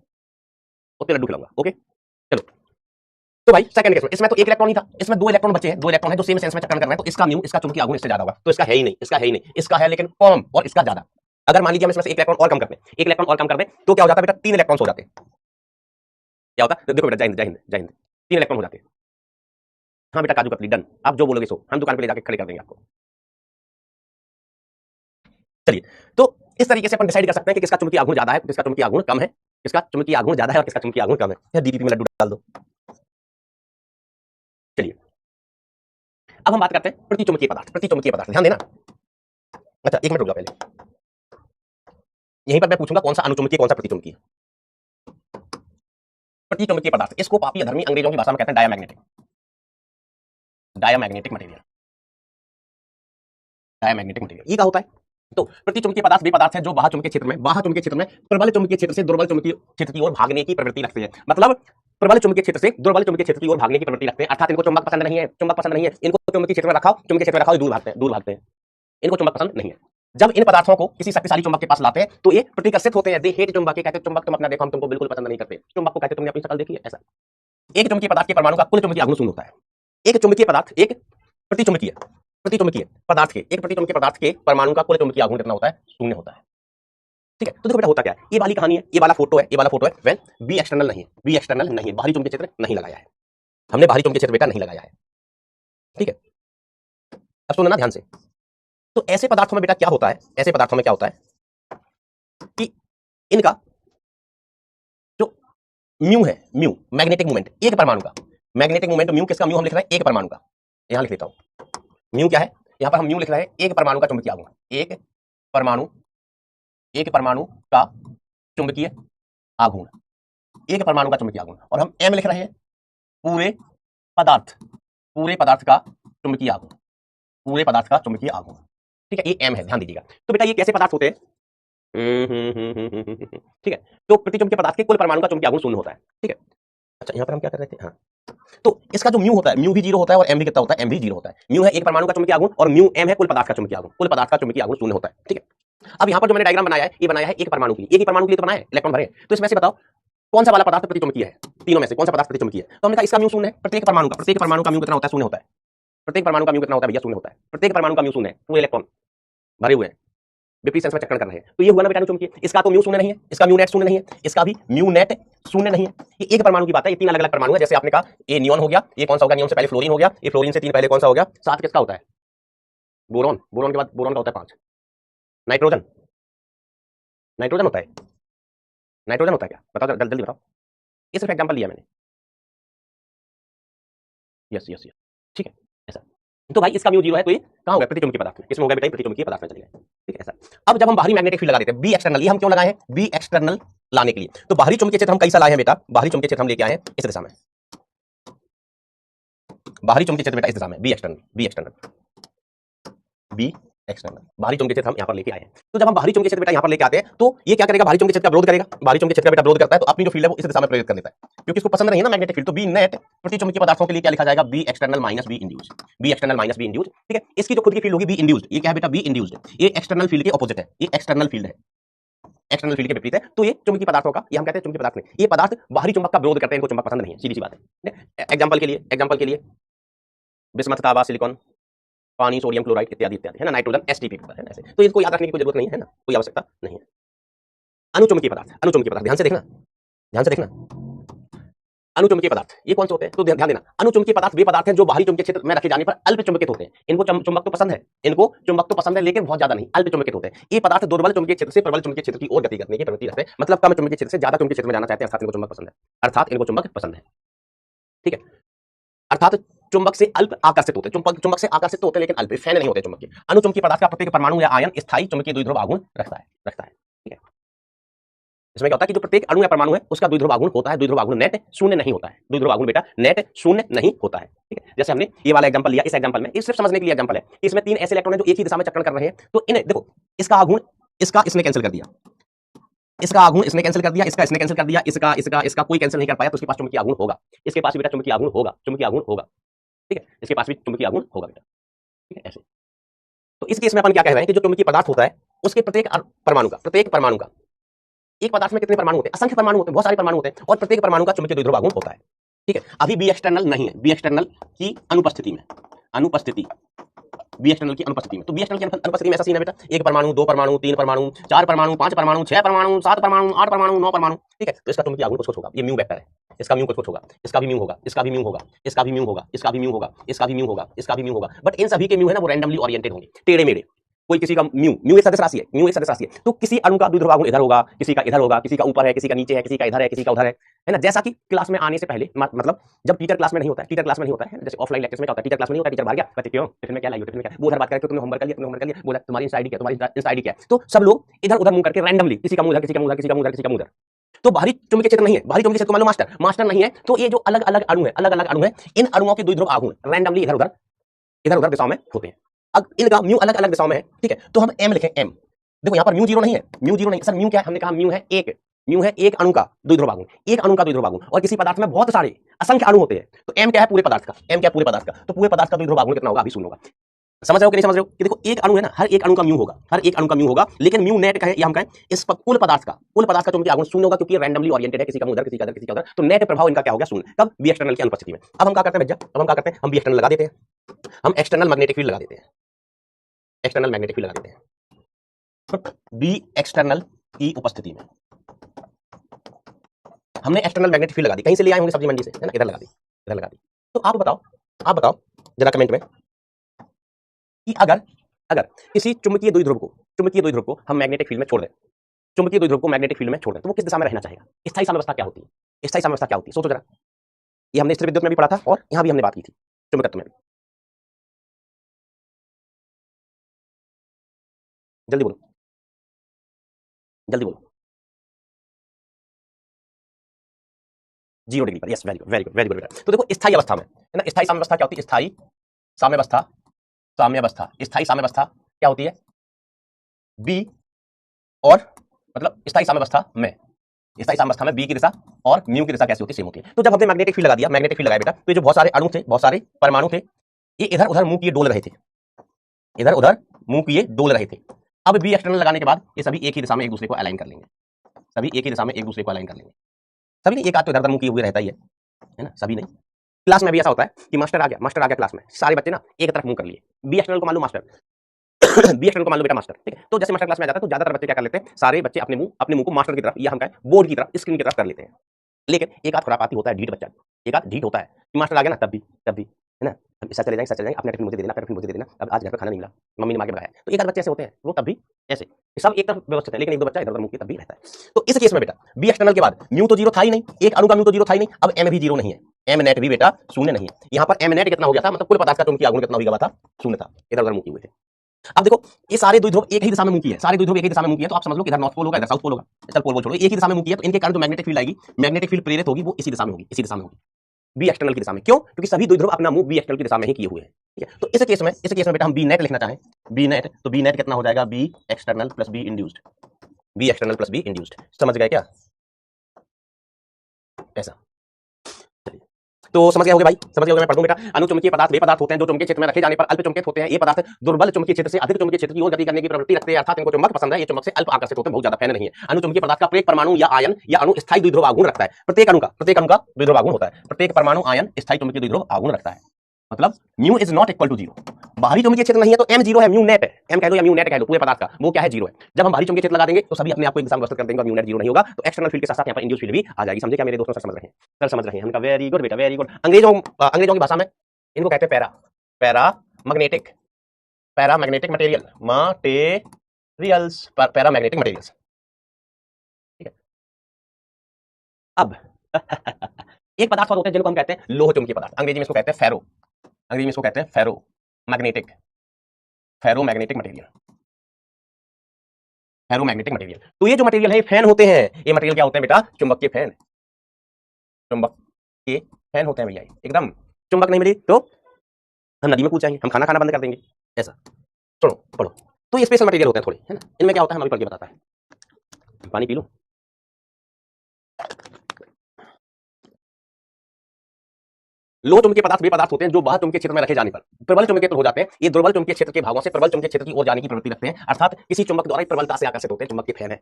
उतने लड्डू खिलाऊंगा, ओके। चलो तो भाई सेकंड केस में इसमें तो एक इलेक्ट्रॉन ही था, इसमें दो इलेक्ट्रॉन बचे हैं, दो इलेक्ट्रॉन है जो सेम सेंस में चक्कर कर रहे हैं, तो इसका म्यू, इसका चुंबकीय आघूर्ण इससे ज्यादा होगा, तो इसका है ही नहीं, इसका है ही नहीं, इसका है लेकिन कम और इसका ज्यादा। अगर मान लीजिए हम इसमें से एक इलेक्ट्रॉन और कम कर दें, एक इलेक्ट्रॉन और कम कर दें, तो क्या हो जाता है बेटा? 3 इलेक्ट्रॉन हो जाते हैं, क्या होता है? देखो बेटा, जय हिंद, जय हिंद, जय हिंद, 3 इलेक्ट्रॉन हो जाते हैं। हाँ बेटा काजू कतली डन, आप जो बोलोगे सो, हम दुकान पे ले जाके खड़े कर देंगे आपको। चलिए, तो इस तरीके से अपन डिसाइड कर सकते हैं कि किसका चुंबकीय आघूर्ण ज्यादा है, किसका चुंबकीय आघूर्ण कम है, किसका चुंबकीय आघूर्ण ज्यादा है और किसका चुंबकीय आघूर्ण कम है। या डीपीपी में लड्डू डाल दो। चलिए अब हम बात करते हैं प्रतिचुंबकीय पदार्थ, प्रतिचुंबकीय पदार्थ, ध्यान देना। अच्छा एक मिनट रुक जाओ, पहले यहीं पर मैं पूछूंगा कौन सा अनुचुंबकीय कौन सा प्रतिचुंबकीय। प्रतिचुंबकीय पदार्थ, इसको पापी अधर्मी अंग्रेजों की भाषा में कहते हैं diamagnetic, diamagnetic material, diamagnetic material. ये क्या होता है? तो प्रतिचुंबकीय पदार्थ वे पदार्थ है जो बाह्य चुंबकीय क्षेत्र में प्रबल चुंबकीय क्षेत्र से दुर्बल चुंबकीय क्षेत्र की ओर भागने की प्रवृत्ति रखते हैं। मतलब प्रबल चुंबकीय क्षेत्र से दुर्बल चुंबकीय क्षेत्र की ओर भागने की प्रवृत्ति रखते हैं, अर्थात इनको चुंबक पसंद नहीं है, चुंबक पसंद नहीं है, इनको चुंबकीय क्षेत्र में रखाओ, चुंबकीय क्षेत्र में रखाओ, दूर भागते हैं, दूर भागते हैं, इनको चुंबक पसंद नहीं है। जब इन पदार्थों को किसी शक्तिशाली चुंबक के पास लाते हैं तो ये प्रतिकर्षित होते हैं, दे हेट चुंबक, कहते हैं चुंबक तुम अपना देखो, हम तुमको बिल्कुल पसंद नहीं करते, चुंबक को कहते तुमने अपनी शक्ल देखी है, ऐसा। एक चुंबकीय पदार्थ के परमाणु का कुल चुंबकीय आघूर्ण 0 होता है। एक चुंबकीय पदार्थ, एक प्रतिचुंबकीय पदार्थ के, एक प्रतिचुंबकीय पदार्थ के परमाणु का कुल चुंबकीय आघूर्ण कितना होता है? 0 होता है, ठीक है। तो देखो बेटा होता क्या है, ये वाली कहानी है, ये वाला फोटो है, ये वाला फोटो है, व्हेन बी एक्सटर्नल नहीं है, बी एक्सटर्नल नहीं है, बाहरी चुंबकीय क्षेत्र नहीं लगाया है, हमने बाहरी चुंबकीय क्षेत्र बेटा नहीं लगाया है, ठीक है। अब सुनना ध्यान से, तो ऐसे पदार्थों में बेटा क्या होता है, ऐसे पदार्थों में क्या होता है कि इनका जो म्यू है, म्यू मैग्नेटिक मोमेंट, एक परमाणु का मैग्नेटिक मोमेंट म्यू, किसका म्यू हम लिख रहे हैं? एक परमाणु का, यहां लिख लेता हूं, म्यू क्या है, यहां पर हम म्यू लिख रहे हैं एक परमाणु का चुंबकीय आघूर्ण, एक परमाणु का चुंबकीय आघूर्ण, एक परमाणु का चुंबकीय आघूर्ण, और हम m लिख रहे हैं पूरे पदार्थ का चुंबकीय आघूर्ण, पूरे पदार्थ का चुंबकीय आघूर्ण, ठीक है, ये m है, ध्यान दीजिएगा। तो बेटा ये कैसे पदार्थ होते हैं? ठीक है, तो प्रतिचुंबकीय पदार्थ के कुल परमाणु का चुंबकीय आघूर्ण 0 होता है, ठीक है। अच्छा यहाँ पर हम क्या कर रहे थे, हाँ, तो इसका जो म्यू होता है, म्यू भी 0 होता है और m भी कितना होता है? m भी 0 होता है। म्यू है एक परमाणु का चुंबकीय आघूर्ण और म्यू m है कुल पदार्थ का चुंबकीय आघूर्ण, कुल पदार्थ का चुंबकीय आघूर्ण 0 होता है, ठीक है। अब यहाँ पर जो मैंने डायग्राम बनाया है, ये बनाया है एक परमाणु के लिए, एक ही परमाणु के लिए तो बनाया है, इलेक्ट्रॉन भरे, तो इसमें से बताओ कौन सा वाला पदार्थ प्रतिचुंबकीय है? तीनों में से कौन सा पदार्थ प्रतिचुंबकीय है? तो हमने कहा इसका म्यू 0 है, प्रत्येक परमाणु का म्यू कितना होता है? 0 होता है, प्रत्येक परमाणु का म्यू कितना होता है भैया? 0 होता है, प्रत्येक परमाणु का म्यू 0 है, पूरे इलेक्ट्रॉन भरे हुए हैं, विपरीत सेंस में चक्कर कर रहे हैं, तो ये हुआ ना बेटा चुंबकीय। इसका तो म्यू 0 नहीं है, इसका म्यू नेट 0 नहीं है, इसका भी म्यू नेट 0 नहीं है। ये एक परमाणु की बात है, ये 3 अलग अलग परमाणु है, जैसे आपने कहा ये नियॉन हो गया, ये कौन सा होगा? नियॉन से पहले फ्लोरीन हो गया, ये फ्लोरीन से 3 पहले कौन सा हो गया? 7 किसका होता है? बोरॉन, बोरॉन के बाद बोरॉन का होता है 5, नाइट्रोजन, नाइट्रोजन होता है, नाइट्रोजन होता है क्या? बताओ जल्दी बताओ, ये सिर्फ एग्जांपल लिया मैंने, यस यस यस, ठीक है ऐसा। तो भाई इसका म्यू 0 है, तो ये कहां हो गया? प्रतिचुंबकीय पदार्थ में। किसमें हो गया बेटा? प्रतिचुंबकीय पदार्थ में चले गए। ठीक है ऐसा। अब जब हम बाहरी मैग्नेटिक फील्ड लगा देते हैं बी एक्सटर्नल, ये हम क्यों लगाए हैं? बी एक्सटर्नल लाने के लिए। तो बाहरी चुंबकीय क्षेत्र हम कैसा लाए हैं बेटा? बाहरी चुंबकीय क्षेत्र हम लेके आए हैं इस दिशा में, बाहरी चुंबकीय क्षेत्र बेटा इस दिशा में, B external, B external, B external बाहरी चुंबकीय क्षेत्र हम यहां पर लेके आए हैं। तो जब हम बाहरी चुंबकीय क्षेत्र बेटा यहां पर लेके आते हैं तो ये क्या करेगा? बाहरी चुंबकीय क्षेत्र का विरोध करेगा। बाहरी चुंबकीय क्षेत्र का बेटा विरोध करता है तो अपनी जो फील्ड है वो इस दिशा में प्रेरित कर देता है, क्योंकि इसको पसंद नहीं है ना मैग्नेटिक फील्ड। तो बी नेट प्रतिचुंबकीय पदार्थों के लिए क्या लिखा जाएगा? B external minus B induced, B external minus B induced. ठीक है, इसकी जो खुद की फील्ड होगी बी इंड्यूस्ड, ये क्या है बेटा? Be induced. ये एक्सटर्नल फील्ड के ऑपोजिट है, ये एक्सटर्नल फील्ड है, एक्सटर्नल फील्ड के विपरीत है। तो ये चुंबकीय पदार्थों का, ये हम कहते हैं चुंबकीय पदार्थ में ये पदार्थ बाहरी चुंबक का विरोध करते हैं, इनको चुंबक पसंद नहीं है, सीधी सी बात है। एग्जांपल के लिए बिस्मथ, तांबा, सिलिकॉन, पानी, सोडियम क्लोराइड इत्यादि इत्यादि, है ना, नाइट्रोजन एसटीपी पेपर है ना, ऐसे। तो इसको याद रखने की कोई जरूरत नहीं है ना, कोई आवश्यकता नहीं है। अनुचुंबकीय पदार्थ, अनुचुंबकीय पदार्थ ध्यान से देखना, ध्यान से देखना। अनुचुंबकीय पदार्थ ये कौन से होते हैं? तो ध्यान देना, अनुचुंबकीय पदार्थ वे पदार्थ हैं जो बाहरी चुंबकीय क्षेत्र में रखे जाने पर अल्प चुंबकित होते हैं। इनको चुंबक तो पसंद है, इनको चुंबक तो पसंद है, लेकिन बहुत ज्यादा नहीं, अल्प चुंबकित होते हैं। ये पदार्थ दुर्बल चुंबकीय क्षेत्र से प्रबल चुंबकीय क्षेत्र की ओर गति करने की प्रवृत्ति रखते हैं, मतलब कम चुंबकीय क्षेत्र से ज्यादा चुंबकीय क्षेत्र में जाना चाहते हैं, अर्थात इनको चुंबक पसंद है, अर्थात इनको चुंबक पसंद है। ठीक है, अर्थात चुंबक से अल्प आकर्षित होते हैं, चुंबक से आकर्षित होते हैं लेकिन अल्प, फैन नहीं होते चुंबक के। अनुचुंबकीय पदार्थ का प्रत्येक परमाणु या आयन स्थायी चुंबकीय द्विध्रुव आघूर्ण रखता है। ठीक है, इसमें क्या होता है कि जो प्रत्येक अणु या परमाणु है उसका द्विध्रुव आघूर्ण होता है, द्विध्रुव आघूर्ण नेट शून्य नहीं होता है, द्विध्रुव आघूर्ण बेटा नेट शून्य नहीं होता है। ठीक है, जैसे हमने ये वाला एग्जांपल लिया, इस एग्जांपल में, इस सिर्फ समझने के लिए एग्जांपल है कि इसमें 3 ऐसे इलेक्ट्रॉन हैं जो एक ही दिशा में चक्रण कर रहे हैं। तो इन्हें देखो, इसका आघूर्ण इसका इसने कैंसिल कर दिया, इसका आघूर्ण इसने कैंसिल कर दिया, इसका इसने कैंसिल कर दिया, इसका इसका इसका कोई कैंसिल नहीं कर पाया, तो उसके पास चुंबकीय आघूर्ण होगा, इसके पास बेटा चुंबकीय आघूर्ण होगा, चुंबकीय आघूर्ण होगा। ठीक है, इसके पास भी चुंबकीय आघूर्ण होगा बेटा। ठीक है, ऐसे। तो इस केस में अपन क्या कह रहे हैं कि जो चुंबकीय पदार्थ होता है उसके प्रत्येक परमाणु का एक पदार्थ में कितने परमाणु होते हैं? असंख्य परमाणु होते हैं, बहुत सारे परमाणु होते हैं, और प्रत्येक परमाणु का चुंबकीय द्विध्रुव आघूर्ण होता है। ठीक है, अभी बी एक्सटर्नल नहीं है, बी एक्सटर्नल की अनुपस्थिति में, बी एक्सटर्नल की अनुपस्थिति में, तो बी एक्सटर्नल की अनुपस्थिति में ऐसा सीन है बेटा, 1 परमाणु, 2 परमाणु, 3 परमाणु, 4 परमाणु, 5 परमाणु, 6 परमाणु, 7 परमाणु, 8 परमाणु, 9 परमाणु। ठीक है, तो इसका चुंबकीय आघूर्ण कुछ होगा, ये म्यू वेक्टर है, इसका म्यू कुछ होगा, इसका भी म्यू होगा, इसका भी म्यू होगा, इसका भी म्यू होगा, इसका भी म्यू होगा, इसका भी म्यू होगा, इसका भी म्यू होगा। बट इन सभी के म्यू है ना वो रैंडमली ओरिएंटेड होंगे, टेढ़े मेढ़े। कोई किसी का म्यू एक सदिश राशि है, म्यू एक सदिश राशि है, तो किसी अणु का द्विध्रुव आघूर्ण इधर होगा, किसी का इधर होगा, किसी का ऊपर है, किसी का नीचे है, किसी का इधर है, किसी का उधर है ना। जैसा कि क्लास में आने से पहले, मतलब जब टीचर क्लास में नहीं होता है, टीचर क्लास में नहीं होता है, जैसे ऑफलाइन लेक्चर्स में क्या होता है, टीचर क्लास में नहीं होता, टीचर बाहर गया, कहते क्यों टिफिन में क्या लाई हो, टिफिन में क्या, वो उधर बात करके तुमने होमवर्क कर लिया, तुमने होमवर्क कर लिया, बोला तुम्हारी इंस्टा आईडी क्या, तुम्हारी इंस्टा आईडी क्या है। तो सब लोग इधर उधर मुंह करके रैंडमली, किसी का मुंह उधर, किसी का मुंह उधर, किसी का मुंह उधर, किसी का मुंह उधर। तो बाहरी चुंबकीय क्षेत्र नहीं है, बाहरी चुंबकीय क्षेत्र को मान लो मास्टर नहीं है, तो ये जो अलग अलग अणु है, अलग अलग अणु है, इन अणुओं के द्विध्रुव आघूर्ण रैंडमली इधर उधर दिशाओं में होते हैं। अब इनका म्यू अलग अलग दिशाओं में है। ठीक है, तो हम एम लिखें, एम। देखो यहाँ पर म्यू 0 नहीं है, म्यू 0 नहीं सर, म्यू क्या है? हमने कहा म्यू है एक अणु का द्विध्रुव आघूर्ण, एक अणु का द्विध्रुव आघूर्ण, और किसी पदार्थ में बहुत सारे असंख्य अणु होते हैं, तो एम क्या है? पूरे पदार्थ का, एम क्या है? पूरे पदार्थ का। तो पूरे पदार्थ का द्विध्रुव आघूर्ण कितना होगा? अभी सुन होगा, समझ रहे हो कि नहीं समझ रहे हो? कि देखो एक अणु है ना, हर एक अणु का म्यू होगा, हर एक अणु का म्यू होगा, लेकिन म्यू नेट का है, ये हम कहें इस कुल पदार्थ का चुंबकीय आघूर्ण शून्य होगा, क्योंकि रैंडमली ओरिएंटेड है, किसी का उधर, किसी का उधर, किसी का उधर। तो नेट प्रभाव इनका क्या हो गया? शून्य। कब? बी एक्सटर्नल की अनुपस्थिति में। अब हम क्या करते हैं भैया, अब हम क्या करते हैं, हम बी एक्सटर्नल लगा देते हैं, हम एक्सटर्नल मैग्नेटिक फील्ड लगा देते हैं, एक्सटर्नल मैग्नेटिक फील्ड लगा देते हैं बी एक्सटर्नल की उपस्थिति में। हमने एक्सटर्नल मैग्नेटिक फील्ड लगा दी, कहीं से ले आए होंगे सब्जी मंडी से, है ना, इधर लगा दी, इधर लगा दी। तो आप बताओ जरा कमेंट में कि अगर किसी चुंबकीय द्विध्रुव को हम मैग्नेटिक फील्ड में छोड़ दें, चुंबकीय द्विध्रुव को मैग्नेटिक फील्ड में छोड़ दें, तो वो किस दिशा में रहना चाहेगा? स्थायी साम्यावस्था क्या होती है? स्थायी साम्यावस्था क्या होती है? सोचो जरा, ये हमने स्थिर विद्युत में भी पढ़ा था और यहां भी हमने बात की थी, चुंबकत्व में भी। जल्दी बोलो, जल्दी बोलो। 0 डिग्री पर, yes, very good, very good, very good बेटा। तो देखो स्थायी अवस्था में, है ना, स्थायी साम्यावस्था क्या होती है? स्थायी साम्यावस्था स्थायी साम्यावस्था क्या होती है? बी और मतलब स्थायी साम्यावस्था में बी की दिशा और म्यू की दिशा कैसी होती है? सेम होती है। तो जब हमने मैग्नेटिक फील्ड लगा दिया, मैग्नेटिक फील्ड लगाया बेटा, तो ये जो बहुत सारे अणु थे, बहुत सारे परमाणु थे, ये इधर उधर मुंह किए डोल रहे थे, इधर उधर मुंह किए डोल रहे थे। अब बी एक्सटर्नल लगाने के बाद ये सभी एक ही दिशा में एक दूसरे को अलाइन कर लेंगे, सभी एक ही दिशा में एक दूसरे को अलाइन कर लेंगे। सभी नहीं, एक आध तो इधर उधर मुंह किए हुए रहता ही है ना, सभी नहीं। क्लास में भी ऐसा होता है कि मास्टर आ गया क्लास में, सारे बच्चे ना एक तरफ मुंह कर लिए, बी एक्सटर्नल को मान लो मास्टर बी एक्सटर्नल को मान लो बेटा मास्टर। ठीक है, तो जैसे मास्टर क्लास में जाता है तो ज्यादातर बच्चे क्या कर लेते हैं, सारे बच्चे अपने मुंह को मास्टर की तरफ, या हम कहें बोर्ड की तरफ, स्क्रीन की तरफ कर लेते हैं। लेकिन एक आध खुरापाती होता है, ढीठ बच्चा, एक आध ढीठ होता है कि मास्टर आ गया ना तब भी, है ना, सर चले जाएंगे, अपने टिफिन मुझे दे देना, टिफिन मुझे दे देना, अब आज घर पर खाना नहीं मिला, मम्मी ने मांगे बनाया। तो एक आध बच्चे ऐसे होते हैं, वो तब भी ऐसे सब एक तरफ व्यवस्थित है, लेकिन एक दो बच्चा इधर उधर मुंह तब भी रहता है। तो इस केस में बेटा बी एक्सटर्नल के बाद म्यू तो 0 था ही नहीं, एक अणु का म्यू तो 0 था ही नहीं, अब एम भी 0 नहीं है, एम नेट भी बेटा शून्य नहीं है। यहाँ पर एम नेट कितना हो गया था, मतलब कुल पदार्थ का चुंबकीय आघूर्ण कितना हो गया था, शून्य था, इधर उधर मुंह किए हुए थे। अब देखो ये सारे द्विध्रुव एक ही दिशा में मुंह किए, सारे द्विध्रुव एक ही दिशा में मुंह किए, तो आप समझ लो इधर नॉर्थ पोल होगा, इधर साउथ पोल होगा। चल पोल छोड़ो, एक ही दिशा में मुंह किए, तो इनके कारण जो मैग्नेटिक फील्ड आएगी, मैग्नेटिक फील्ड प्रेरित होगी, वो इसी दिशा में होगी, इसी दिशा में होगी, बी एक्सटर्नल की दिशा में। क्यों? क्योंकि सभी द्विध्रुव अपना मुंह बी एक्सटर्नल की दिशा में ही किए हुए हैं। ठीक है, तो इस केस में बेटा हम बी नेट लिखना चाहें, बी नेट, तो बी नेट कितना हो जाएगा, B external plus B induced, B external plus B induced. समझ गए क्या? ऐसा तो समझ गए होगे भाई, समझ गए होगे। मैं पढ़ दूं बेटा। अनुचुंबकीय पदार्थ वे पदार्थ होते हैं जो चुंबकीय क्षेत्र में रखे जाने पर अल्प चुंबकित होते हैं। ये पदार्थ दुर्बल चुंबकीय क्षेत्र से अधिक चुंबकीय क्षेत्र की ओर गति करने की प्रवृत्ति रखते हैं, अर्थात इनको चुंबक पसंद है, ये चुंबक से अल्प आकर्षित होते हैं, बहुत ज्यादा फैन नहीं है। अनुचुंबकीय पदार्थ का प्रत्येक परमाणु या आयन या अणु स्थायी द्विध्रुव आघूर्ण रखता है। प्रत्येक अणु का द्विध्रुव आघूर्ण होता है। प्रत्येक परमाणु आयन स्थायी चुंबकीय द्विध्रुव आघूर्ण रखता है, मतलब mu is not equal to zero. बाहरी चुंबकीय क्षेत्र नहीं है तो एम जीरो है, म्यू नेट है, एम कह दो या म्यू नेट कह दो, पूरे पदार्थ का वो क्या है, जीरो है। जब हम बाहरी चुंबकीय क्षेत्र लगा देंगे तो सभी अपने आप को एक दिशा में व्यवस्थित कर देंगे, म्यू नेट जीरो नहीं होगा, तो एक्सटर्नल फील्ड के साथ साथ यहाँ पर इंड्यूस फील्ड भी आ जाएगी। समझे क्या मेरे दोस्तों? समझ रहे हैं? सर समझ रहे हैं। हमने कहा वेरी गुड बेटा, वेरी गुड। अंग्रेजों की भाषा में इनको कहते हैं para magnetic material, para magnetic materials. ठीक है, अब एक पदार्थ होते हैं जिनको हम कहते हैं लोह चुंबकीय पदार्थ, अंग्रेजी में इसको कहते हैं फेरो मैग्नेटिक मटेरियल। तो ये जो मटेरियल है फैन होते हैं, ये मटेरियल क्या होते हैं बेटा, चुंबकीय फैन होते हैं भैया, एकदम। चुंबक नहीं मिली तो हम नदी में कूद जाएंगे, हम खाना बंद कर देंगे, ऐसा। सुनो पढ़ो, तो ये स्पेशल मटेरियल होते हैं थोड़े, है ना। इनमें क्या होता है हम अभी पढ़ के बताता है। पानी पी लो। लोह चुंबकीय पदार्थ वे पदार्थ होते हैं जो बाह्य चुंबकीय क्षेत्र में रखे जाने पर प्रबल चुंबकीय हो जाते हैं। ये दुर्बल चुंबकीय क्षेत्र के भागों से प्रबल चुंबकीय क्षेत्र की ओर जाने की प्रवृत्ति रखते हैं, अर्थात किसी चुंबक द्वारा प्रबलता से आकर्षित होते हैं, चुंबकीय फैन है।